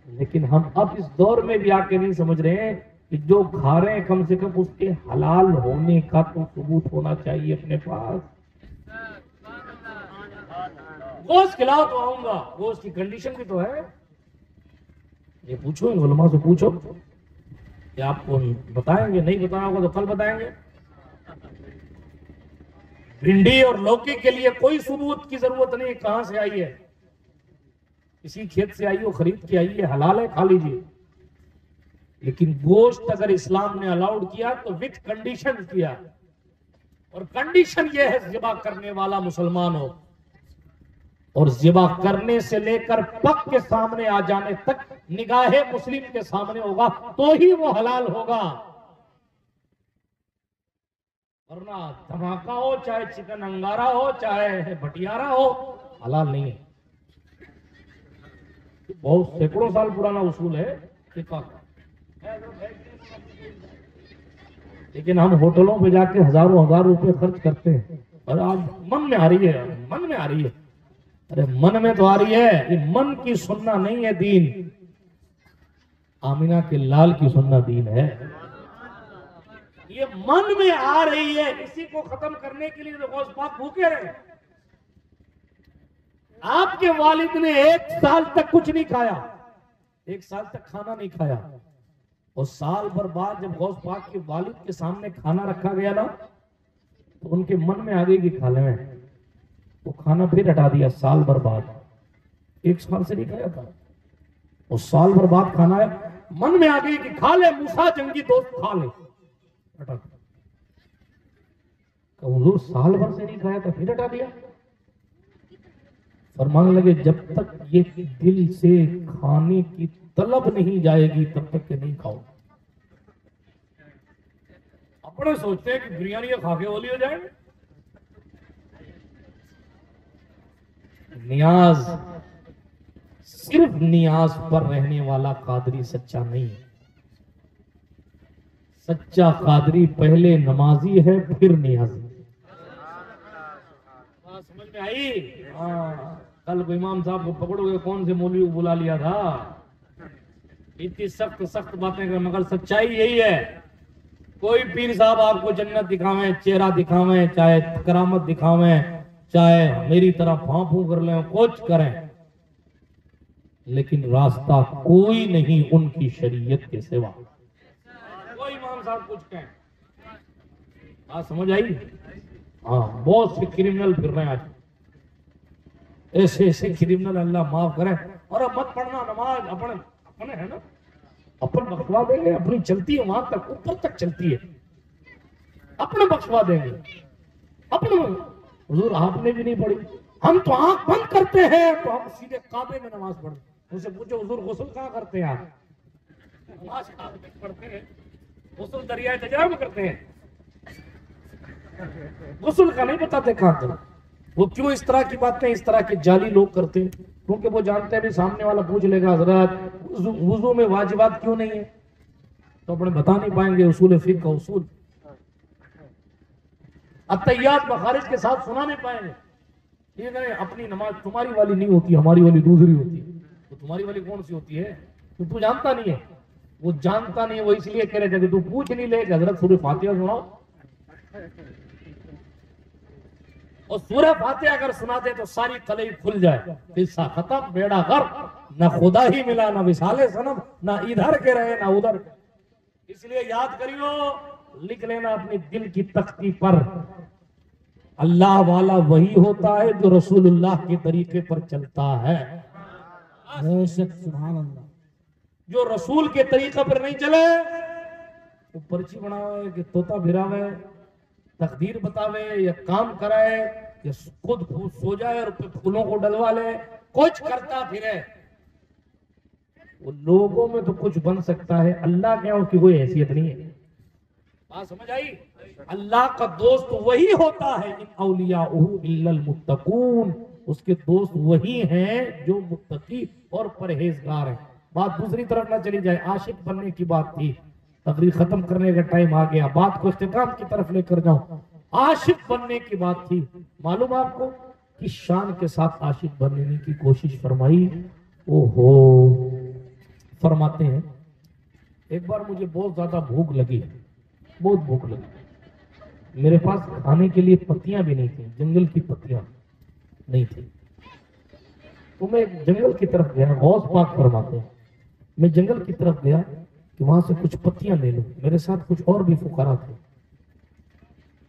لیکن ہم اب اس دور میں بھی آ کے نہیں سمجھ رہے ہیں کہ جو کھا رہے ہیں کم سے کم اس کے حلال ہونے کا تو ثبوت ہونا چاہیے اپنے پاس۔ گوشت کھلاؤ تو آؤں گا، گوشت کی کنڈیشن بھی تو ہے، یہ پوچھو علماء سے پوچھو کہ آپ کو بتائیں گے، نہیں بتانا ہوگا تو کل بتائیں گے۔ بھنڈی اور لوکی کے لیے کوئی ثبوت کی ضرورت نہیں، کہاں سے آئی ہے، کسی کھیت سے آئی ہو، خرید کے آئی ہے، حلال ہے، کھا لیجیے۔ لیکن گوشت اگر اسلام نے الاؤڈ کیا تو وتھ کنڈیشن کیا، اور کنڈیشن یہ ہے ذبح کرنے والا مسلمان ہو، اور ذبح کرنے سے لے کر پک کے سامنے آ جانے تک نگاہ مسلم کے سامنے ہوگا تو ہی وہ حلال ہوگا، ورنہ دھماکہ ہو، چاہے چکن انگارہ ہو، چاہے بھٹیارا ہو، حلال نہیں ہے۔ بہت سینکڑوں سال پرانا اصول ہے فقہ کا، لیکن ہم ہوٹلوں پہ جا کے ہزاروں ہزار روپے خرچ کرتے ہیں، اور آج من میں آ رہی ہے، من میں آ رہی ہے، ارے من میں تو آ رہی ہے، یہ من کی سننا نہیں ہے دین، آمینہ کے لال کی سننا دین ہے۔ یہ من میں آ رہی ہے، اسی کو ختم کرنے کے لیے تو غوث پاک بھوکے رہے۔ آپ کے والد نے 1 سال تک کچھ نہیں کھایا، 1 سال تک کھانا نہیں کھایا، اور سال بھر بعد جب غوث پاک کے والد کے سامنے کھانا رکھا گیا نا تو ان کے من میں آ گئی کہ کھا لیں، وہ کھانا پھر ہٹا دیا سال بھر بعد، 1 سال سے نہیں کھایا تھا، اور سال بھر بعد کھانا ہے، من میں آ گئی کہ کھا لے، موسیٰ جنگی دوست کھا لے، ہٹا دیا۔ کہ حضور سال بھر سے نہیں کھایا تھا پھر ہٹا دیا؟ فرمانے لگے جب تک یہ دل سے کھانے کی طلب نہیں جائے گی تب تک کہ نہیں کھاؤ۔ اپنے سوچتے ہیں کہ بریانی کھا کے اولی ہو جائیں گے۔ نیاز صرف نیاز پر رہنے والا قادری سچا نہیں ہے، سچا قادری پہلے نمازی ہے پھر نیازی۔ سمجھ میں آئی؟ کل کو امام صاحب کو پکڑو گے کون سے مولوی کو بلا لیا تھا، اتنی سخت سخت باتیں کر، مگر سچائی یہی ہے، کوئی پیر صاحب آپ کو جنت دکھاویں، چہرہ دکھاویں، چاہے کرامت دکھاویں، چاہے میری طرح پھانپوں کر لیں کچھ کریں، لیکن راستہ کوئی نہیں ان کی شریعت کے سوا. کوئی امام صاحب کچھ کہیں، بات سمجھ آئی؟ ہاں، بہت سے کرمنل پھر رہے ہیں آج، ایسے ایسے کرمنل، اللہ معاف کرے. اور اب مت پڑھنا نماز، اپنے ہے نا، اپن بخشوا دیں گے، اپنی چلتی ہے وہاں تک، اوپر تک چلتی ہے، اپنے بخشوا دیں گے اپنے. حضور آپ نے بھی نہیں پڑھی، ہم تو آنکھ بند کرتے ہیں تو ہم سیدھے کعبے میں نماز پڑھتے ہیں. ان سے پوچھو حضور غسل کہاں کرتے ہیں آپ؟ نماز کعبے میں پڑھتے ہیں، غسل دریائے دجلہ میں کرتے ہیں. غسل کا نہیں بتاتے کہاں کرتے. وہ کیوں اس طرح کی باتیں اس طرح کے جعلی لوگ کرتے ہیں؟ کیونکہ وہ جانتے ہیں بھی سامنے والا پوچھ لے گا حضرات وضو میں واجبات کیوں نہیں ہے، تو اپنے بتا نہیں پائیں گے اصول فقہ کا اصول. التحیات مخارج کے ساتھ سنا نہیں پائیں گے. یہ کہ اپنی نماز تمہاری والی نہیں ہوتی، ہماری والی دوسری ہوتی ہے. تو تمہاری والی کون سی ہوتی ہے؟ تو جانتا نہیں ہے. وہ جانتا نہیں ہے، وہ اس لیے کہہ رہے تھے کہ تو پوچھ نہیں لے کہ حضرت سورہ فاتحہ سناؤ. اور سورہ فاتحہ اگر سنا دے تو ساری قلعی کھل جائے، قصہ ختم، بیڑا غرق، نہ خدا ہی ملا، نہ وصال صنم، نہ ادھر کے رہے نہ ادھر. اس لیے یاد کریو، لکھ لینا اپنی دل کی تختی پر، اللہ والا وہی ہوتا ہے جو رسول اللہ کے طریقے پر چلتا ہے. سبحان اللہ. جو رسول کے طریقے پر نہیں چلے، وہ پرچی بناوے کہ توتا بھراوے، تقدیر بتاوے، یا کام کرائے، یا خود سو جائے اور پھولوں کو ڈلوا لے، کچھ کرتا پھرے. وہ لوگوں میں تو کچھ بن سکتا ہے، اللہ کے اس کی کوئی حیثیت نہیں ہے. بات سمجھ آئی؟ اللہ کا دوست وہی ہوتا ہے، ان اولیاءہ الا المتقون، اس کے دوست وہی ہیں جو متقی اور پرہیزگار ہیں. بات دوسری طرف نہ چلی جائے، عاشق بننے کی بات تھی، تقریر ختم کرنے کا ٹائم آ گیا، بات کو اختتام کی طرف لے کر جاؤں. عاشق بننے کی بات تھی. معلوم آپ کو کس شان کے ساتھ عاشق بننے کی کوشش فرمائی؟ اوہو، فرماتے ہیں ایک بار مجھے بہت زیادہ بھوک لگی، بہت بھوک لگی، میرے پاس کھانے کے لیے پتیاں بھی نہیں تھیں، جنگل کی پتیاں نہیں تھی. تو میں جنگل کی طرف گیا، غوث پاک فرماتے ہیں میں جنگل کی طرف گیا کہ وہاں سے کچھ پتیاں لے لوں. میرے ساتھ کچھ اور بھی فقراء تھے.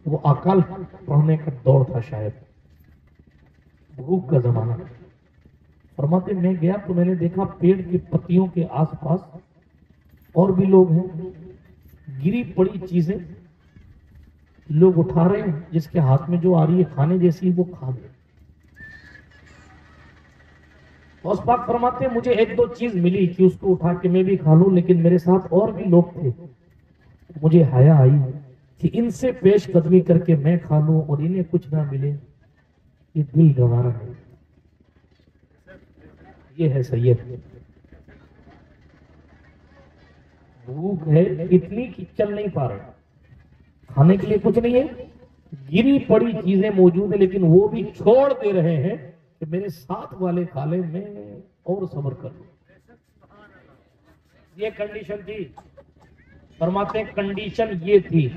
وہ اکال پڑھنے کا دور تھا، شاید بھوک کا زمانہ. فرماتے میں گیا تو میں نے دیکھا پیڑ کی پتیوں کے آس پاس اور بھی لوگ ہیں، گری پڑی چیزیں لوگ اٹھا رہے ہیں، جس کے ہاتھ میں جو آ رہی ہے کھانے جیسی وہ کھا لے. غوث پاک فرماتے ہیں مجھے ایک دو چیز ملی کہ اس کو اٹھا کے میں بھی کھا لوں، لیکن میرے ساتھ اور بھی لوگ تھے. مجھے حیا آئی کہ ان سے پیش قدمی کر کے میں کھا لوں اور انہیں کچھ نہ ملے، یہ دل گوارا ہے. یہ ہے سید. بھوک ہے اتنی کہ چل نہیں پا رہے، کھانے کے لیے کچھ نہیں ہے، گری پڑی چیزیں موجود ہیں، لیکن وہ بھی چھوڑ دے رہے ہیں کہ میرے ساتھ والے کھا لیں، میں اور صبر کر لوں. یہ کنڈیشن تھی. فرماتے ہیں کنڈیشن یہ تھی،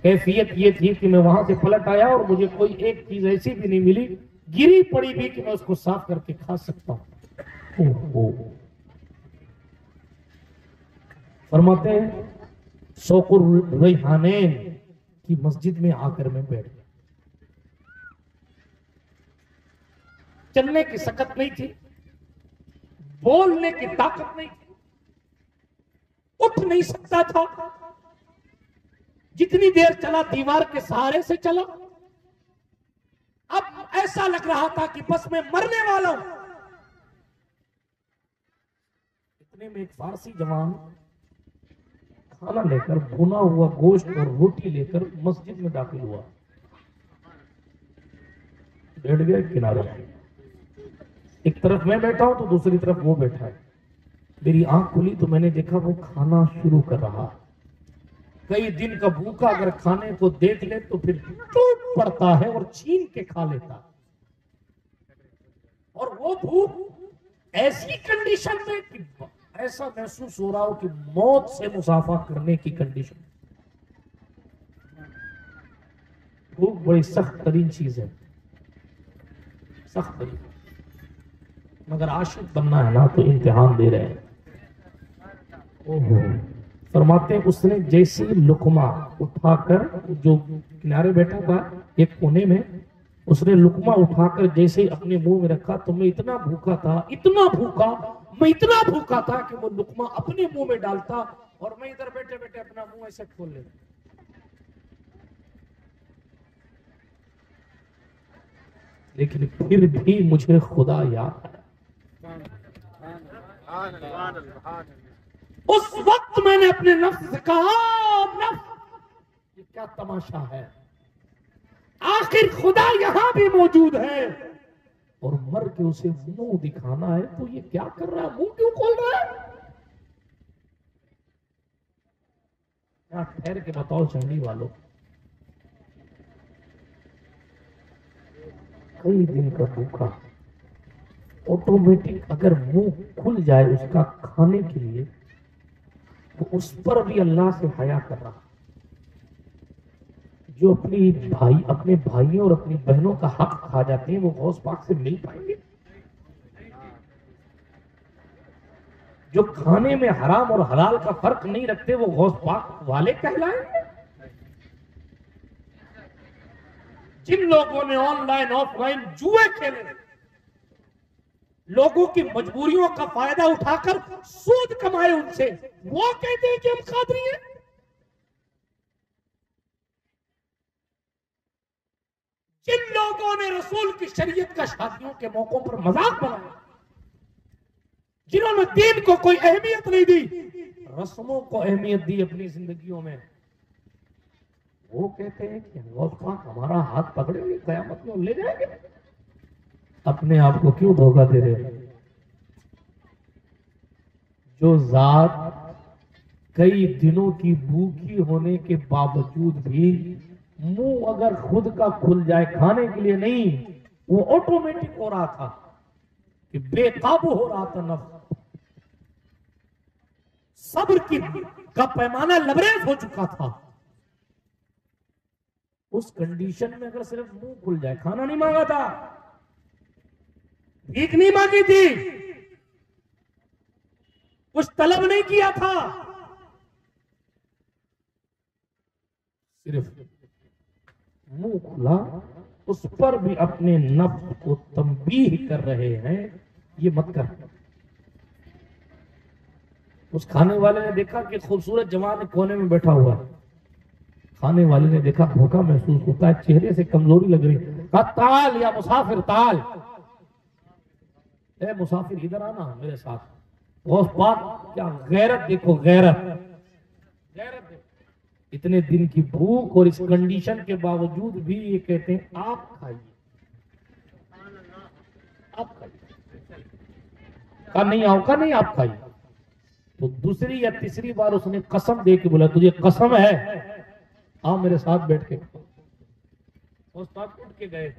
کیفیت یہ تھی کہ میں وہاں سے پلٹ آیا اور مجھے کوئی ایک چیز ایسی بھی نہیں ملی گری پڑی بھی کہ میں اس کو صاف کر کے کھا سکتا ہوں. فرماتے ہیں سوق الریحانین کی مسجد میں آ کر میں بیٹھ گیا. چلنے کی سکت نہیں تھی، بولنے کی طاقت نہیں تھی، اٹھ نہیں سکتا تھا. جتنی دیر چلا دیوار کے سہارے سے چلا. اب ایسا لگ رہا تھا کہ بس میں مرنے والا ہوں. اتنے میں ایک فارسی جوان کھانا لے کر، بھنا ہوا گوشت اور روٹی لے کر مسجد میں داخل ہوا. بیٹھ گیا کنارے. ایک طرف میں بیٹھا ہوں تو دوسری طرف وہ بیٹھا ہے. میری آنکھ کھلی تو میں نے دیکھا وہ کھانا شروع کر رہا. کئی دن کا بھوکا اگر کھانے کو دیکھ لے تو پھر ٹوٹ پڑتا ہے اور چھین کے کھا لیتا. اور وہ بھوک ایسی کنڈیشن میں کہ ایسا محسوس ہو رہا ہو کہ موت سے مسافہ کرنے کی کنڈیشن. بھوک بڑی سخت ترین چیز ہے. سخت طریقہ، مگر عاشق بننا ہے نا تو امتحان دے رہے ہیں۔ اوہو، فرماتے ہیں اس نے جیسی لقمہ اٹھا کر، جو کنارے بیٹھا تھا ایک کونے میں، اس نے لقمہ اٹھا کر جیسے ہی اپنے منہ میں رکھا تو میں اتنا بھوکا تھا، اتنا بھوکا تھا کہ وہ لقمہ اپنے منہ میں ڈالتا اور میں ادھر بیٹھے بیٹھے اپنا منہ ایسے کھول لیتا۔ لیکن پھر بھی مجھے خدا یاد آیا۔ اس وقت میں نے اپنے نفس سے کہا، نفس یہ کیا تماشا ہے، آخر خدا یہاں بھی موجود ہے اور مر کے اسے منہ دکھانا ہے تو یہ کیا کر رہا ہے، منہ کیوں کھول رہا ہے؟ کیا ٹھہر کے بتاؤ چنڈی والوں، کئی دن کا بھوکا، آٹومیٹک اگر منہ کھل جائے اس کا کھانے کے لیے تو اس پر بھی اللہ سے حیا کر رہا۔ جو اپنے بھائیوں اور اپنی بہنوں کا حق کھا جاتے ہیں وہ غوث پاک سے مل پائیں گے؟ جو کھانے میں حرام اور حلال کا فرق نہیں رکھتے وہ غوث پاک والے کہلائیں گے؟ جن لوگوں نے آن لائن آف لائن جوئے کھیلے، لوگوں کی مجبوریوں کا فائدہ اٹھا کر سود کمائے ان سے، وہ کہتے ہیں کہ ہم قادری ہیں۔ جن لوگوں نے رسول کی شریعت کا شادیوں کے موقعوں پر مذاق بنایا، جنہوں نے دین کو کوئی اہمیت نہیں دی، رسموں کو اہمیت دی اپنی زندگیوں میں، وہ کہتے ہیں کہ غوث پاک ہمارا ہاتھ پکڑیں گے قیامت میں لے جائیں گے۔ اپنے آپ کو کیوں دھوکہ دے رہے ہیں؟ جو ذات کئی دنوں کی بھوکی ہونے کے باوجود بھی منہ اگر خود کا کھل جائے کھانے کے لیے نہیں، وہ آٹومیٹک ہو رہا تھا کہ بے قابو ہو رہا تھا نفس، صبر کا پیمانہ لبریز ہو چکا تھا۔ اس کنڈیشن میں اگر صرف منہ کھل جائے، کھانا نہیں مانگا تھا، بھیک نہیں مانگی تھی، کچھ طلب نہیں کیا تھا، صرف منہ کھلا، اس پر بھی اپنے نفس کو تنبیہ کر رہے ہیں یہ مت کر۔ اس کھانے والے نے دیکھا کہ خوبصورت جوان کونے میں بیٹھا ہوا ہے، کھانے والے نے دیکھا بھوکا محسوس ہوتا ہے، چہرے سے کمزوری لگ رہی، کہا تال یا مسافر تال، اے مسافر ادھر آنا میرے ساتھ۔ غوث پاک کیا غیرت دیکھو، غیرت دیکھو، اتنے دن کی بھوک اور اس کنڈیشن کے باوجود بھی یہ کہتے ہیں آپ کھائیے، آپ کھائیے، کہا نہیں آؤ، کہا نہیں آپ کھائیے۔ تو دوسری یا تیسری بار اس نے قسم دے کے بولا تجھے قسم ہے، آؤ میرے ساتھ بیٹھ کے کھاؤ۔ غوث پاک اٹھ کے گئے،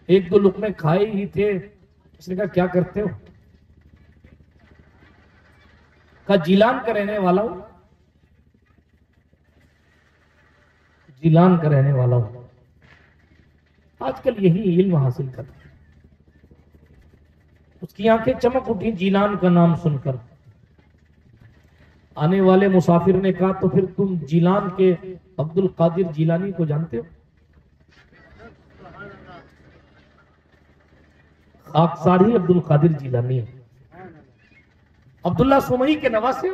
ایک دو لقمے کھائے ہی تھے، اس نے کہا کیا کرتے ہو؟ کہا جیلان کا رہنے والا ہوں، جیلان کا رہنے والا ہوں، آج کل یہی علم حاصل کرتا۔ اس کی آنکھیں چمک اٹھی جیلان کا نام سن کر۔ آنے والے مسافر نے کہا تو پھر تم جیلان کے عبد القادر جیلانی کو جانتے ہو؟ خاکساری عبد القادر جیلانی ہے، عبداللہ سمئی کے نواسے،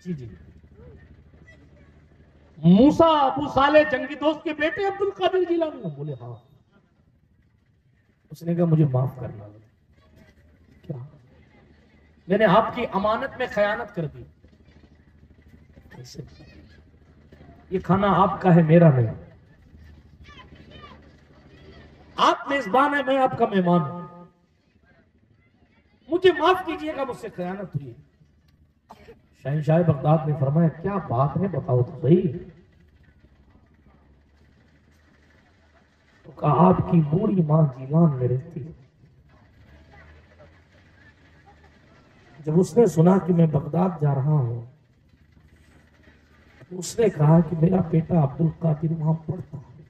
جی موسیٰ ابو صالح جنگی دوست کے بیٹے عبد القادر جیلانی، بولے ہاں۔ اس نے کہا مجھے معاف کرنا، کیا میں نے آپ کی امانت میں خیانت کر دی، یہ کھانا آپ کا ہے میرا نہیں، آپ میزبان ہیں میں آپ کا مہمان ہوں، مجھے معاف کیجئے گا، مجھ سے خیانت ہوئی۔ شہنشاہ بغداد نے فرمایا کیا بات ہے بتاؤ تو صحیح۔ تو کہا آپ کی بوڑھی ماں جیلان میں رہتی، جب اس نے سنا کہ میں بغداد جا رہا ہوں، اس نے کہا کہ میرا بیٹا عبد القادر وہاں پڑھتا ہے،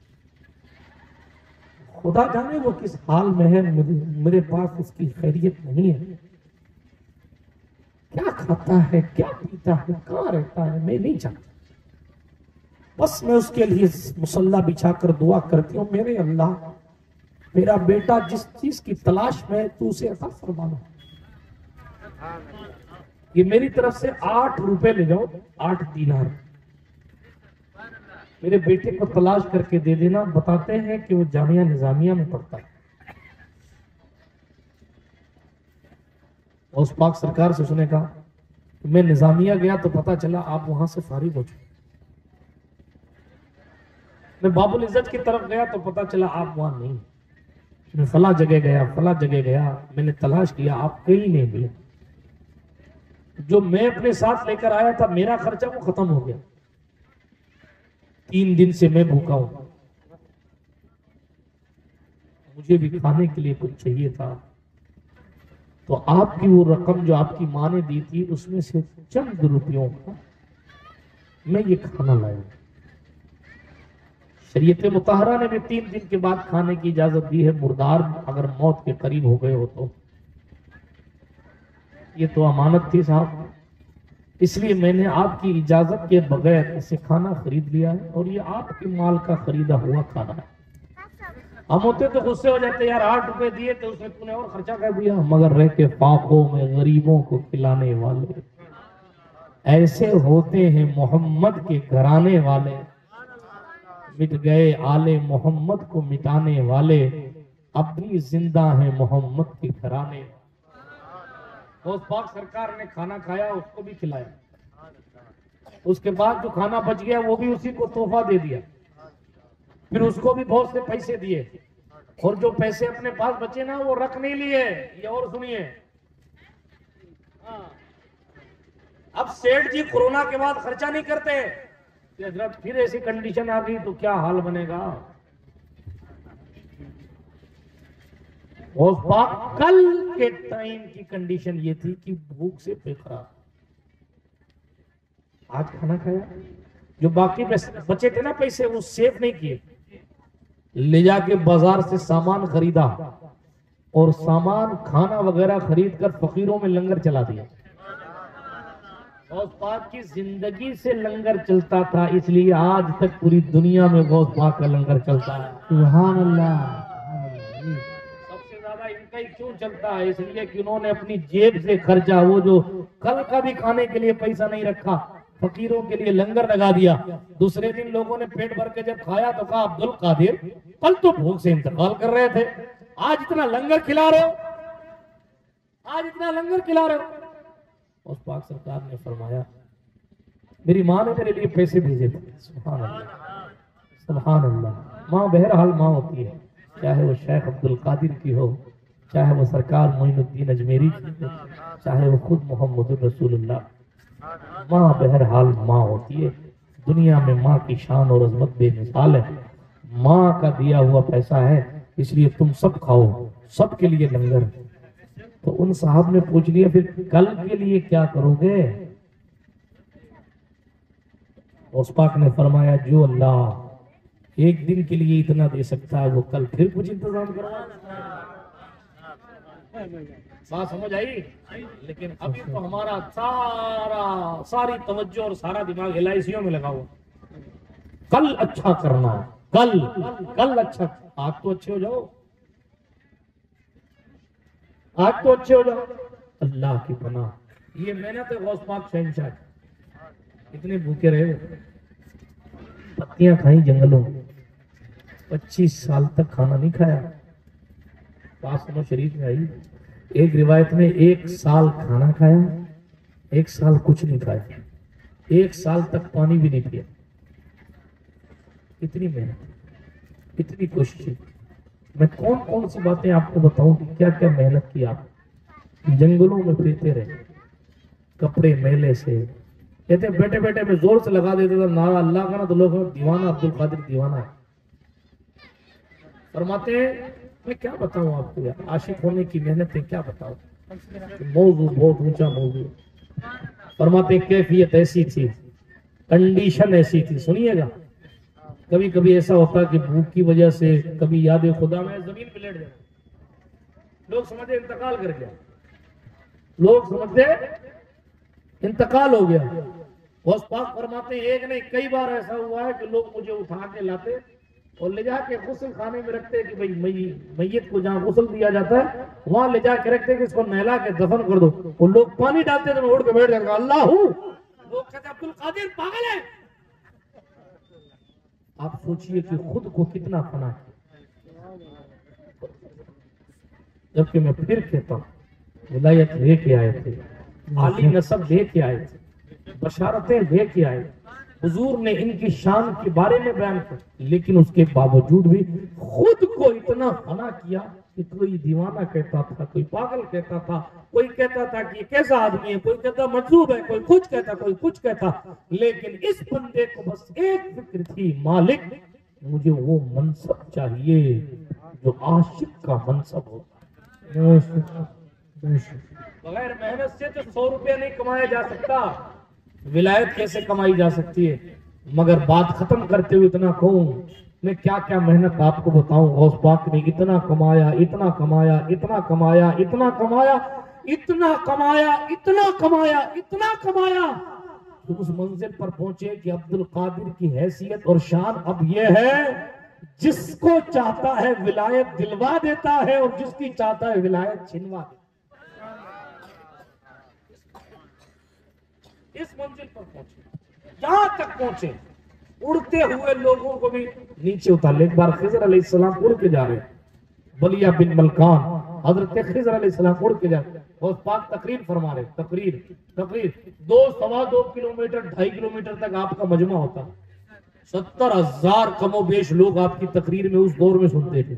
خدا جانے وہ کس حال میں ہے، میرے پاس اس کی خیریت نہیں ہے، کیا کھاتا ہے، کیا پیتا ہے، کہاں رہتا ہے، میں نہیں جانتا۔ بس میں اس کے لیے مصلی بچھا کر دعا کرتی ہوں، میرے اللہ میرا بیٹا جس چیز کی تلاش میں ہے تو اسے عطا فرمانا۔ یہ میری طرف سے 8 روپے لے جاؤ، 8 دینار میرے بیٹے کو تلاش کر کے دے دینا۔ بتاتے ہیں کہ وہ جامعہ نظامیہ میں پڑھتا ہے۔ اس پاک سرکار سے اس نے کہا میں نظامیہ گیا تو پتا چلا آپ وہاں سے فارغ ہو چکے، میں باب العزت کی طرف گیا تو پتا چلا آپ وہاں نہیں، میں فلاں جگہ گیا، فلاں جگہ گیا، میں نے تلاش کیا، آپ کہیں نہیں ملے۔ جو میں اپنے ساتھ لے کر آیا تھا میرا خرچہ وہ ختم ہو گیا، 3 دن سے میں بھوکا ہوں، مجھے بھی کھانے کے لیے کچھ چاہیے تھا، تو آپ کی وہ رقم جو آپ کی ماں نے دی تھی اس میں سے چند روپیوں کا میں یہ کھانا لایا۔ شریعت مطہرہ نے بھی 3 دن کے بعد کھانے کی اجازت دی ہے، مردار اگر موت کے قریب ہو گئے ہو تو۔ یہ تو امانت تھی صاحب، اس لیے میں نے آپ کی اجازت کے بغیر اسے کھانا خرید لیا ہے، اور یہ آپ کے مال کا خریدا ہوا کھانا ہے۔ ہم ہوتے تو غصے ہو جاتے، یار 8 روپے دیے تو اس میں تو نے اور خرچہ کر دیا، مگر رہ کے فاقوں میں غریبوں کو کھلانے والے ایسے ہوتے ہیں محمد کے گھرانے والے، مٹ گئے آل محمد کو مٹانے والے، اب بھی زندہ ہیں محمد کے گھرانے۔ اس پاک سرکار نے کھانا کھایا، اس کو بھی کھلایا، اس کے بعد جو کھانا بچ گیا وہ بھی اسی کو تحفہ دے دیا، پھر اس کو بھی بہت سے پیسے دیے، اور جو پیسے اپنے پاس بچے نا وہ رکھ نہیں لیے۔ یہ اور سنیے، اب سیٹھ جی کورونا کے بعد خرچہ نہیں کرتے کہ حضرت پھر ایسی کنڈیشن آ گئی تو کیا حال بنے گا۔ اور کل کے ٹائم کی کنڈیشن یہ تھی کہ بھوک سے بے قرار، آج کھانا کھایا، جو باقی بچے تھے نا پیسے وہ سیو نہیں کیے، لے جا کے بازار سے سامان خریدا اور سامان کھانا وغیرہ خرید کر فقیروں میں لنگر چلا دیا۔ غوث پاک کی زندگی سے لنگر چلتا تھا، اس لیے آج تک پوری دنیا میں غوث پاک کا لنگر چلتا ہے۔ سبحان اللہ۔ سب سے زیادہ ان کا ہی کیوں چلتا ہے؟ اس لیے کہ انہوں نے اپنی جیب سے خرچہ، وہ جو کل کا بھی کھانے کے لیے پیسہ نہیں رکھا، فقیروں کے لیے لنگر لگا دیا۔ دوسرے دن لوگوں نے پیٹ بھر کے جب کھایا تو کہا عبد القادر کل تو بھوک سے انتقال کر رہے تھے، آج اتنا لنگر کھلا رہے ہو، آج اتنا لنگر کھلا رہے ہو۔ اس پاک سرکار نے فرمایا میری ماں نے میرے لیے پیسے بھیجے تھے۔ سبحان اللہ، سبحان اللہ۔ ماں بہرحال ماں ہوتی ہے، چاہے وہ شیخ عبد القادر کی ہو، چاہے وہ سرکار معین الدین اجمیری کی ہو، چاہے وہ خود محمد رسول اللہ، ماں بہرحال ماں ہوتی ہے۔ دنیا میں ماں کی شان اور عظمت بے مثال ہے، ماں کا دیا ہوا پیسہ ہے، اس لیے تم سب کھاؤ، سب کے لیے لنگر۔ تو ان صاحب نے پوچھ لیا پھر کل کے لیے کیا کرو گے؟ اس پاک نے فرمایا جو اللہ ایک دن کے لیے اتنا دے سکتا ہے وہ کل پھر کچھ انتظام کروا۔ بات سمجھ آئی؟ لیکن ابھی تو ہمارا ساری توجہ اور سارا دماغ LICوں میں لگا ہوا، کل اچھا کرنا، کل اچھا۔ آج تو اچھے ہو جاؤ، آج تو اچھے ہو جاؤ، اللہ کی پناہ۔ یہ محنت ہے غوث پاک شہنشاہ، اتنے بھوکے رہے، پتیاں کھائیں جنگلوں، 25 سال تک کھانا نہیں کھایا۔ پاس شریف میں آئی ایک روایت میں 1 سال کھانا کھایا، 1 سال کچھ نہیں کھایا، 1 سال تک پانی بھی نہیں پیا۔ اتنی محنت، اتنی کوشش۔ میں کون سی باتیں آپ کو بتاؤں کہ کیا کیا محنت کی آپ، جنگلوں میں پھرتے رہے، کپڑے میلے سے، کہتے بیٹھے بیٹھے میں زور سے لگا دیتا تھا نعرہ اللہ کا نا تو لوگ دیوانہ عبد القادر دیوانہ ہے۔ فرماتے ہیں میں کیا بتاؤں آپ کو یار، عاشق ہونے کی محنتیں کیا بتاؤں، موضوع بہت اونچا موضوع۔ فرماتے ہیں کیفیت ایسی تھی، کنڈیشن ایسی تھی، سنیے گا، کبھی کبھی ایسا ہوتا ہے کہ بھوک کی وجہ سے کبھی یاد خدا میں زمین پہ لیٹ جاتا، لوگ سمجھتے انتقال کر گیا، لوگ سمجھتے انتقال ہو گیا۔ غوث پاک فرماتے ایک نہیں کئی بار ایسا ہوا ہے کہ لوگ مجھے اٹھا کے لاتے اور لے جا کے غسل خانے میں رکھتے کہ بھئی میت کو جہاں غسل دیا جاتا ہے وہاں لے جا کے رکھتے کہ اس کو نہلا کے دفن کر دو، اور لوگ پانی ڈالتے تو میں اڑ کے بیٹھ جاتا اللہ ہوں، لوگ کہتے عبد القادر پاگل ہے۔ آپ سوچئے کہ خود کو کتنا فنا کیا، جبکہ میں پھر کہتا ہوں ولایت لے کے آئے تھے، عالی نسب لے کے آئے تھے، بشارتیں لے کے آئے، حضور نے ان کی شان کے بارے میں بیان کیا، لیکن اس کے باوجود بھی خود کو اتنا فنا کیا کہ کوئی دیوانہ کہتا تھا، کوئی پاگل کہتا تھا، کوئی کہتا تھا کہ یہ کیسا آدمی ہے، کوئی کہتا مجذوب ہے، کوئی کچھ کہتا، کوئی کچھ کہتا، لیکن اس بندے کو بس ایک فکر تھی، مالک مجھے وہ منصب چاہیے جو عاشق کا منصب ہوتا ہے۔ بغیر محنت سے تو 100 روپیہ نہیں کمایا جا سکتا، ولایت کیسے کمائی جا سکتی ہے؟ مگر بات ختم کرتے ہوئے اتنا کہوں، میں کیا کیا محنت آپ کو بتاؤں، غوث پاک نے اتنا کمایا، اتنا کمایا، اتنا کمایا، اتنا کمایا، اتنا کمایا، اتنا کمایا، اتنا کمایا کہ اس منزل پر پہنچے کہ عبد القادر کی حیثیت اور شان اب یہ ہے جس کو چاہتا ہے ولایت دلوا دیتا ہے اور جس کی چاہتا ہے ولایت چھنوا دیتا ہے۔ اس منزل پر پہنچے، یہاں تک پہنچے، اڑتے ہوئے لوگوں کو بھی نیچے اتار لے۔ ایک بار خضر علیہ السلام اڑ کے جا رہے ہیں، بلیہ بن ملکان، حضرت خضر علیہ السلام اڑ کے جا رہے ہیں، غوث پاک تقریر فرما رہے، تقریر 2 کلومیٹر 2.5 کلومیٹر تک آپ کا مجمع ہوتا، 70,000 کم و بیش لوگ آپ کی تقریر میں اس دور میں سنتے تھے۔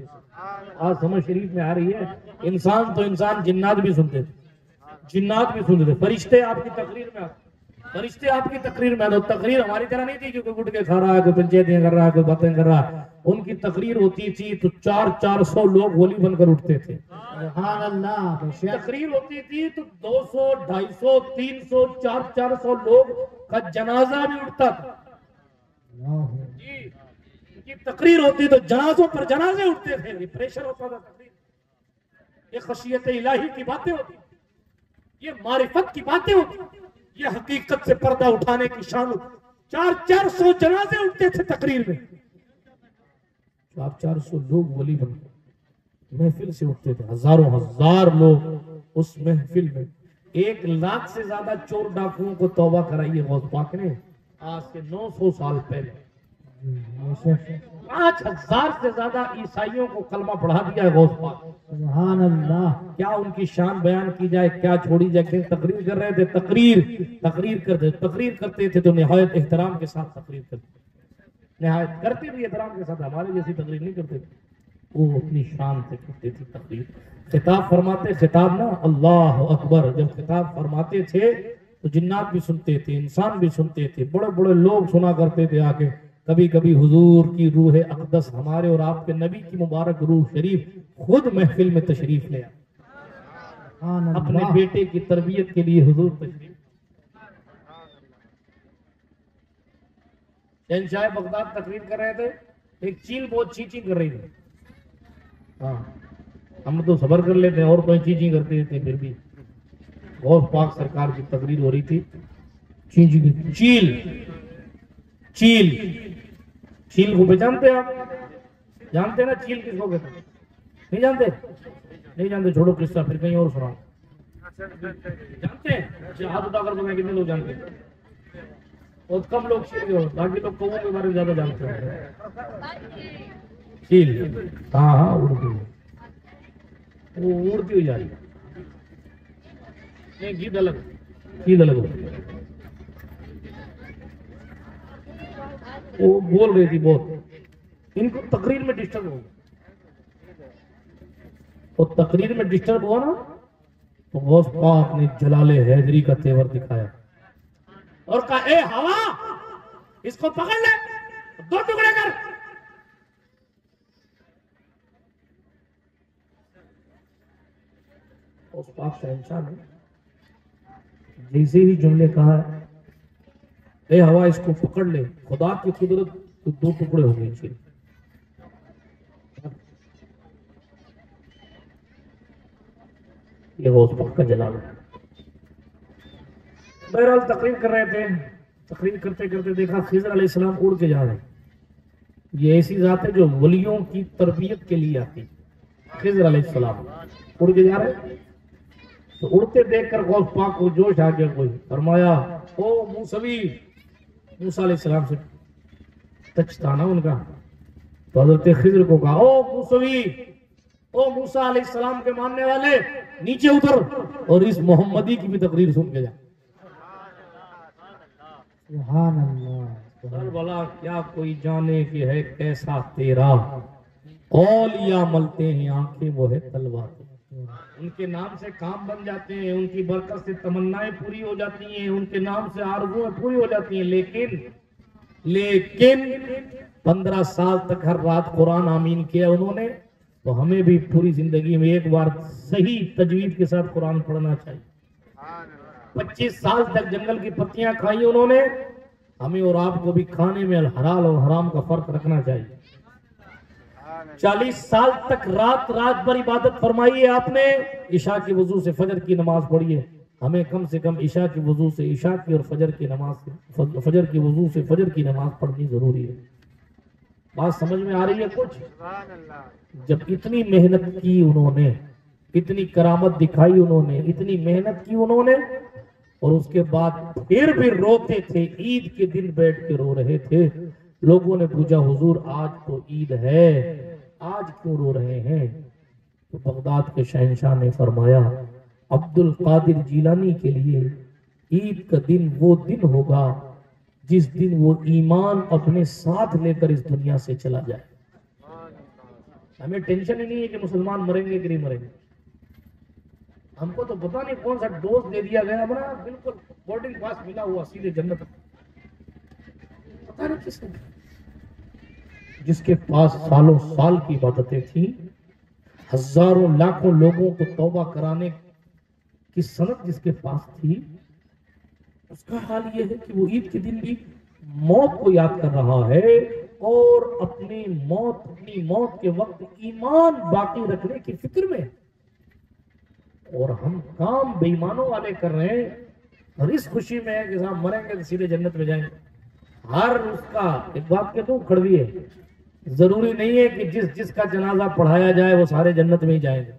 آج سمجھ شریف میں آ رہی ہے، انسان تو انسان، جنات بھی سنتے تھے، جنات بھی سنتے تھے، فرشتے آپ کی تقریر میں آتے، فرشتے آپ کی تقریر میں آتے۔ تقریر ہماری طرح نہیں تھی کہ کوئی گٹکے کھا رہا ہے، کوئی پنچیتیں کر رہا ہے، کوئی باتیں کر رہا ہے، ان کی تقریر ہوتی تھی تو 400 لوگ ولی بن کر اٹھتے تھے۔ سبحان اللہ۔ تقریر ہوتی تھی تو 200 250 300 400 لوگ کا جنازہ بھی اٹھتا تھا۔ جی ان کی تقریر ہوتی تو جنازوں پر جنازے اٹھتے تھے، یہ پریشر ہوتا تھا تقریر، یہ خشیت الہی کی باتیں ہوتی، یہ معرفت کی باتیں ہوتی، یہ حقیقت سے پردہ اٹھانے کی شان۔ 400 جنازے اٹھتے تھے تقریر میں، 400 لوگ ولی بن محفل سے اٹھتے تھے، ہزاروں ہزار لوگ اس محفل میں۔ 1 لاکھ سے زیادہ چور ڈاکوؤں کو توبہ کرائی ہے غوث پاک نے آج سے 900 سال پہلے۔ 5000 سے زیادہ عیسائیوں کو کلمہ پڑھا دیا ہے غوث پاک۔ سبحان اللہ۔ کیا ان کی شان بیان کی جائے، کیا چھوڑی جائے، کہ تقریر کر رہے تھے، تقریر کرتے تھے تو نہایت احترام کے ساتھ تقریر کرتے، نہایت کرتے بھی احترام کے ساتھ، ہمارے جیسی تقریر نہیں کرتے تھے، وہ اپنی شان سے کرتے تھے تقریر۔ خطاب فرماتے، خطاب نا اللہ اکبر، جب خطاب فرماتے تھے تو جنات بھی سنتے تھے، انسان بھی سنتے تھے، بڑے بڑے لوگ سنا کرتے تھے آ کے۔ کبھی کبھی حضور کی روح اقدس، ہمارے اور آپ کے نبی کی مبارک روح شریف خود محفل میں تشریف لے آئے، اپنے بیٹے کی تربیت کے لیے حضور تشریف۔ شہنشاہ بغداد تقریر کر رہے تھے، ایک چیل بہت چیچی کر رہی تھی، ہاں ہم تو صبر کر لیتے ہیں، اور کوئی چیچی کرتے تھے، پھر بھی غوث پاک سرکار کی تقریر ہو رہی تھی، چیچی کی چیل چیل چیل کو پہچانتے آپ؟ جانتے نا چیل کس کو کہتے ہیں؟ نہیں جانتے؟ نہیں جانتے، چھوڑو قصہ، پھر کہیں اور سناؤ۔ جانتے ہیں؟ ہاتھ اٹھا کر بتائیں کتنے لوگ جانتے ہیں؟ بہت کم لوگ چیل کے، باقی لوگ کووں کے بارے میں زیادہ جانتے ہیں۔ چیل ہاں اڑتی ہوئی، وہ اڑتی ہوئی جا رہی ہے، نہیں گیت الگ ہوتی ہے، وہ بول رہی تھی بہت، ان کو تقریر میں ڈسٹرب ہو گیا، اور تقریر میں ڈسٹرب ہوا نا تو غوث پاک نے جلال حیدری کا تیور دکھایا اور کہا اے ہوا اس کو پکڑ لے، 2 ٹکڑے کر۔ غوث پاک شہنشاہ نے جیسے ہی جملے کہا اے ہوا اس کو پکڑ لے، خدا کی قدرت تو 2 ٹکڑے ہو گئے چیل. یہ غوث پاک کا جلال ہے. بہرحال تقریر کر رہے تھے، تقریر کرتے کرتے دیکھا خضر علیہ السلام اڑ کے جا رہے ہیں. یہ ایسی ذات ہے جو ولیوں کی تربیت کے لیے آتی. خضر علیہ السلام اڑ کے جا رہے ہیں، تو اڑتے دیکھ کر غوث پاک کو جوش آ گیا. کوئی فرمایا او موسوی، موسیٰ علیہ السلام سے ٹچ تھا نا ان کا، تو حضرت خضر کو کہا او موسوی، او موسیٰ علیہ السلام کے ماننے والے، نیچے اتر اور اس محمدی کی بھی تقریر سن کے جا. سبحان اللہ. سر بھلا کیا کوئی جانے کہ ہے کیسا تیرا، اولیاء ملتے ہیں آنکھیں وہ ہے تلوار. ان کے نام سے کام بن جاتے ہیں، ان کی برکت سے تمنائیں پوری ہو جاتی ہیں، ان کے نام سے آرزویں پوری ہو جاتی ہیں. لیکن 15 سال تک ہر رات قرآن آمین کیا انہوں نے، تو ہمیں بھی پوری زندگی میں ایک بار صحیح تجوید کے ساتھ قرآن پڑھنا چاہیے. 25 سال تک جنگل کی پتیاں کھائی انہوں نے، ہمیں اور آپ کو بھی کھانے میں حلال اور حرام کا فرق رکھنا چاہیے. 40 سال تک رات بھر عبادت فرمائی ہے آپ نے، عشاء کی وضو سے فجر کی نماز پڑھی ہے. ہمیں کم سے کم عشاء کی وضو سے عشاء کی اور فجر کی وضو سے فجر کی نماز پڑھنی ضروری ہے. بات سمجھ میں آ رہی ہے کچھ؟ جب اتنی محنت کی انہوں نے، اتنی کرامت دکھائی انہوں نے، اتنی محنت کی انہوں نے، اور اس کے بعد پھر بھی روتے تھے. عید کے دن بیٹھ کے رو رہے تھے. لوگوں نے پوچھا حضور آج تو عید ہے، آج کیوں رو رہے ہیں؟ تو بغداد کے شہنشاہ نے فرمایا عبد القادر جیلانی کے لیے عید کا دن وہ دن ہوگا جس دن وہ ایمان اپنے ساتھ لے کر اس دنیا سے چلا جائے. ہمیں ٹینشن ہی نہیں ہے کہ مسلمان مریں گے کہ نہیں مریں گے. ہم کو تو پتہ نہیں کون سا ڈوز دے دیا گیا، ہمارا بالکل بورڈنگ پاس ملا ہوا سیدھے جنت. پتہ نہیں کس نے، جس کے پاس سالوں سال کی عبادتیں تھیں، ہزاروں لاکھوں لوگوں کو توبہ کرانے کی صنعت جس کے پاس تھی، اس کا حال یہ ہے کہ وہ عید کے دن بھی موت کو یاد کر رہا ہے اور اپنی موت کے وقت ایمان باقی رکھنے کی فکر میں. اور ہم کام بے ایمانوں والے کر رہے ہیں، اور اس خوشی میں ہے کہ صاحب مریں گے تو سیدھے جنت میں جائیں گے. ہر اس کا ایک بات کہ تو کھڑوی ہے، ضروری نہیں ہے کہ جس کا جنازہ پڑھایا جائے وہ سارے جنت میں ہی جائیں گے.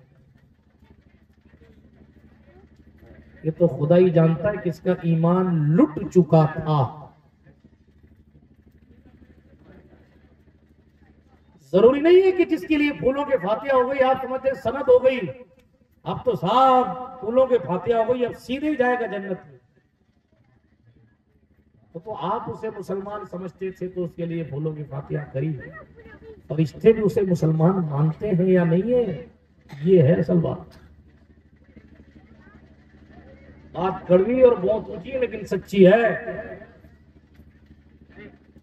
یہ تو خدا ہی جانتا ہے کہ اس کا ایمان لٹ چکا تھا. ضروری نہیں ہے کہ جس کے لیے پھولوں کے فاتحہ ہو گئی آپ سمجھتے سند ہو گئی، اب تو صاحب پھولوں کے فاتحہ ہو گئی، اب سیدھے ہی جائے گا جنت میں. تو آپ اسے مسلمان سمجھتے تھے تو اس کے لیے پھولوں کی فاتحہ کری، اور رشتے بھی اسے مسلمان مانتے ہیں یا نہیں ہے، یہ ہے اصل بات. بات کڑوی اور بہت اونچی ہے لیکن سچی ہے.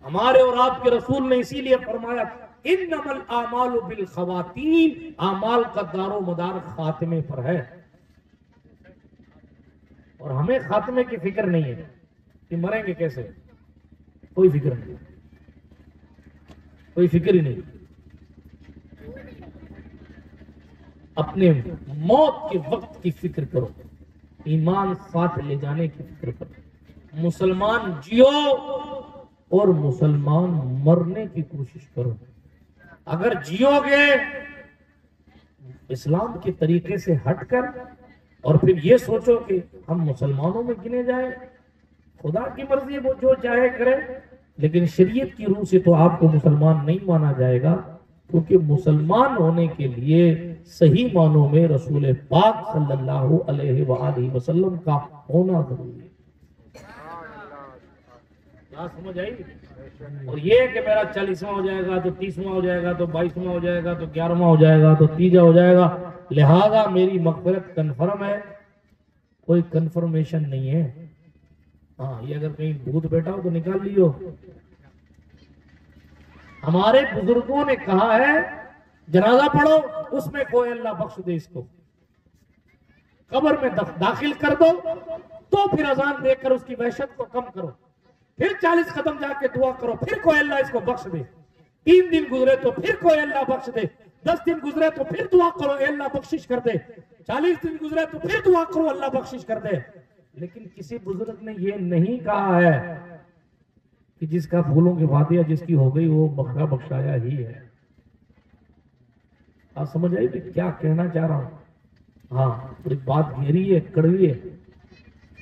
ہمارے اور آپ کے رسول نے اسی لیے فرمایا انما الاعمال بالخواتین، اعمال کا دار و مدار خاتمے پر ہے. اور ہمیں خاتمے کی فکر نہیں ہے کہ مریں گے کیسے، کوئی فکر نہیں، کوئی فکر ہی نہیں. اپنے موت کے وقت کی فکر کرو، ایمان ساتھ لے جانے کی فکر کرو. مسلمان جیو اور مسلمان مرنے کی کوشش کرو. اگر جیو گے اسلام کے طریقے سے ہٹ کر اور پھر یہ سوچو کہ ہم مسلمانوں میں گنے جائیں، خدا کی مرضی وہ جو چاہے کرے، لیکن شریعت کی روح سے تو آپ کو مسلمان نہیں مانا جائے گا، کیونکہ مسلمان ہونے کے لیے صحیح معنوں میں رسول پاک صلی اللہ علیہ وآلہ وسلم کا ہونا ضروری ہے. کیا سمجھ آئی؟ اور یہ کہ میرا 40واں ہو جائے گا تو 30واں ہو جائے گا تو 22واں ہو جائے گا تو 11واں ہو جائے گا تو 30 ہو جائے گا، لہذا میری مغفرت کنفرم ہے، کوئی کنفرمیشن نہیں ہے. ہاں یہ اگر کہیں بھوت بیٹھا ہو تو نکال لیو. ہمارے بزرگوں نے کہا ہے جنازہ پڑھو، اس میں کوئی اللہ بخش دے اس کو، قبر میں داخل کر دو تو پھر اذان دے کر اس کی وحشت کو کم کرو. پھر 40 قدم جا کے دعا کرو، پھر کوئی اللہ اس کو بخش دے، 3 دن گزرے تو پھر کوئی اللہ بخش دے، 10 دن گزرے تو پھر دعا کرو اے اللہ بخشش کر دے، 40 دن گزرے تو پھر دعا کرو اللہ بخشش کر دے۔ لیکن کسی بزرگ نے یہ نہیں کہا ہے کہ جس کا پھولوں کی وادیاں جس کی ہو گئی وہ بخشا بخشایا ہی ہے۔ آپ سمجھ آئی کہ کیا کہنا چاہ رہا ہوں؟ ہاں تھوڑی بات گہری ہے، کڑوی ہے،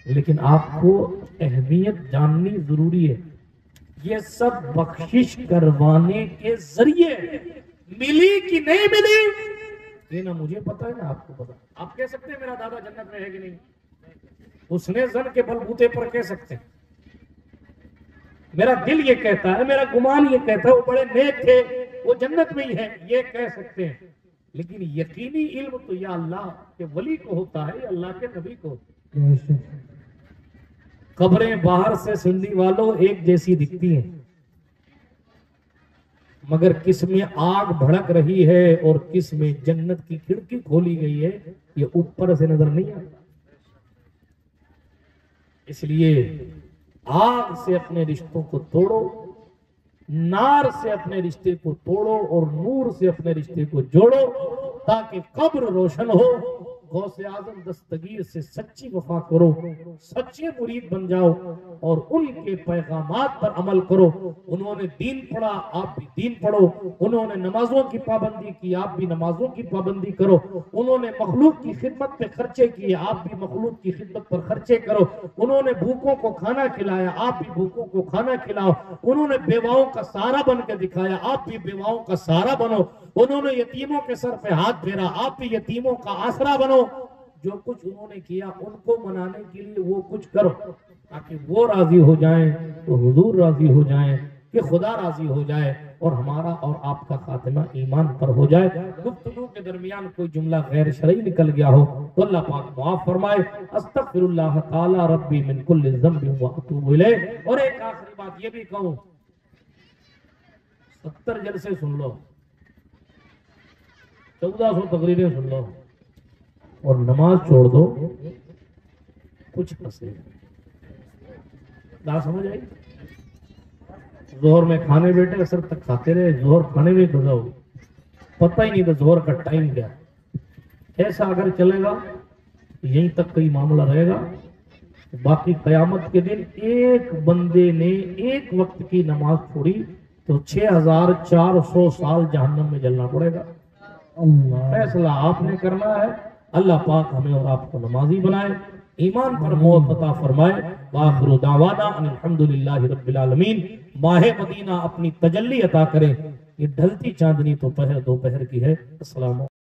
لیکن آپ کو اہمیت جاننی ضروری ہے۔ یہ سب بخشش کروانے کے ذریعے ملی کہ نہیں ملی یہ نہ مجھے پتا ہے نہ آپ کو پتا۔ آپ کہہ سکتے ہیں میرا دادا جنت میں ہے کہ نہیں؟ اس نے زن کے بل بوتے پر کہہ سکتے ہیں۔ میرا دل یہ کہتا ہے، میرا گمان یہ کہتا ہے وہ بڑے نیک تھے، وہ جنت میں ہی ہے، یہ کہہ سکتے ہیں۔ لیکن یقینی علم تو یا اللہ کے ولی کو ہوتا ہے یا اللہ کے نبی کو۔ قبریں باہر سے سنی والوں ایک جیسی دکھتی ہیں، مگر کس میں آگ بھڑک رہی ہے اور کس میں جنت کی کھڑکی کھولی گئی ہے یہ اوپر سے نظر نہیں آتا۔ اس لیے آگ سے اپنے رشتوں کو توڑو، نار سے اپنے رشتے کو توڑو اور نور سے اپنے رشتے کو جوڑو تاکہ قبر روشن ہو۔ غوث اعظم دستگیر سے سچی وفا کرو، سچے مرید بن جاؤ اور ان کے پیغامات پر عمل کرو۔ انہوں نے دین پڑھا، آپ بھی دین پڑھو۔ انہوں نے نمازوں کی پابندی کی، آپ بھی نمازوں کی پابندی کرو۔ انہوں نے مخلوق کی خدمت پہ خرچے کیے، آپ بھی مخلوق کی خدمت پر خرچے کرو۔ انہوں نے بھوکوں کو کھانا کھلایا، آپ بھی بھوکوں کو کھانا کھلاؤ۔ انہوں نے بیواؤں کا سہارا بن کے دکھایا، آپ بھی بیواؤں کا سہارا بنو۔ انہوں نے یتیموں کے سر پہ ہاتھ پھیرا، آپ بھی یتیموں کا آسرا بنو۔ جو کچھ انہوں نے کیا ان کو منانے کے لیے وہ کچھ کرو تاکہ وہ راضی ہو جائیں تو حضور راضی ہو جائیں، کہ خدا راضی ہو جائے اور ہمارا اور آپ کا خاتمہ ایمان پر ہو جائے۔ گفتگو کے درمیان کوئی جملہ غیر شرعی نکل گیا ہو تو اللہ پاک معاف فرمائے۔ استغفر اللہ تعالی ربی من کل ذنب واتوب الیہ۔ اور ایک آخری بات یہ بھی کہوں، 70 جلسے سن لو، 1400 تقریریں سن لو اور نماز چھوڑ دو، کچھ مسئلہ نہ سمجھ آئی۔ ظہر میں کھانے بیٹھے اثر تک کھاتے رہے، ظہر کھانے میں گزا ہو، پتہ ہی نہیں تھا ظہر کا ٹائم کیا۔ ایسا اگر چلے گا یہیں تک کوئی معاملہ رہے گا، باقی قیامت کے دن ایک بندے نے ایک وقت کی نماز چھوڑی تو 6400 سال جہنم میں جلنا پڑے گا۔ فیصلہ آپ نے کرنا ہے۔ اللہ پاک ہمیں اور آپ کو نمازی بنائے، ایمان پر موت عطا فرمائے۔ وآخر دعوانا ان الحمدللہ رب العالمین۔ ماہ مدینہ اپنی تجلی عطا کرے۔ یہ ڈھلتی چاندنی تو پہر دوپہر کی ہے۔ السلام علیکم۔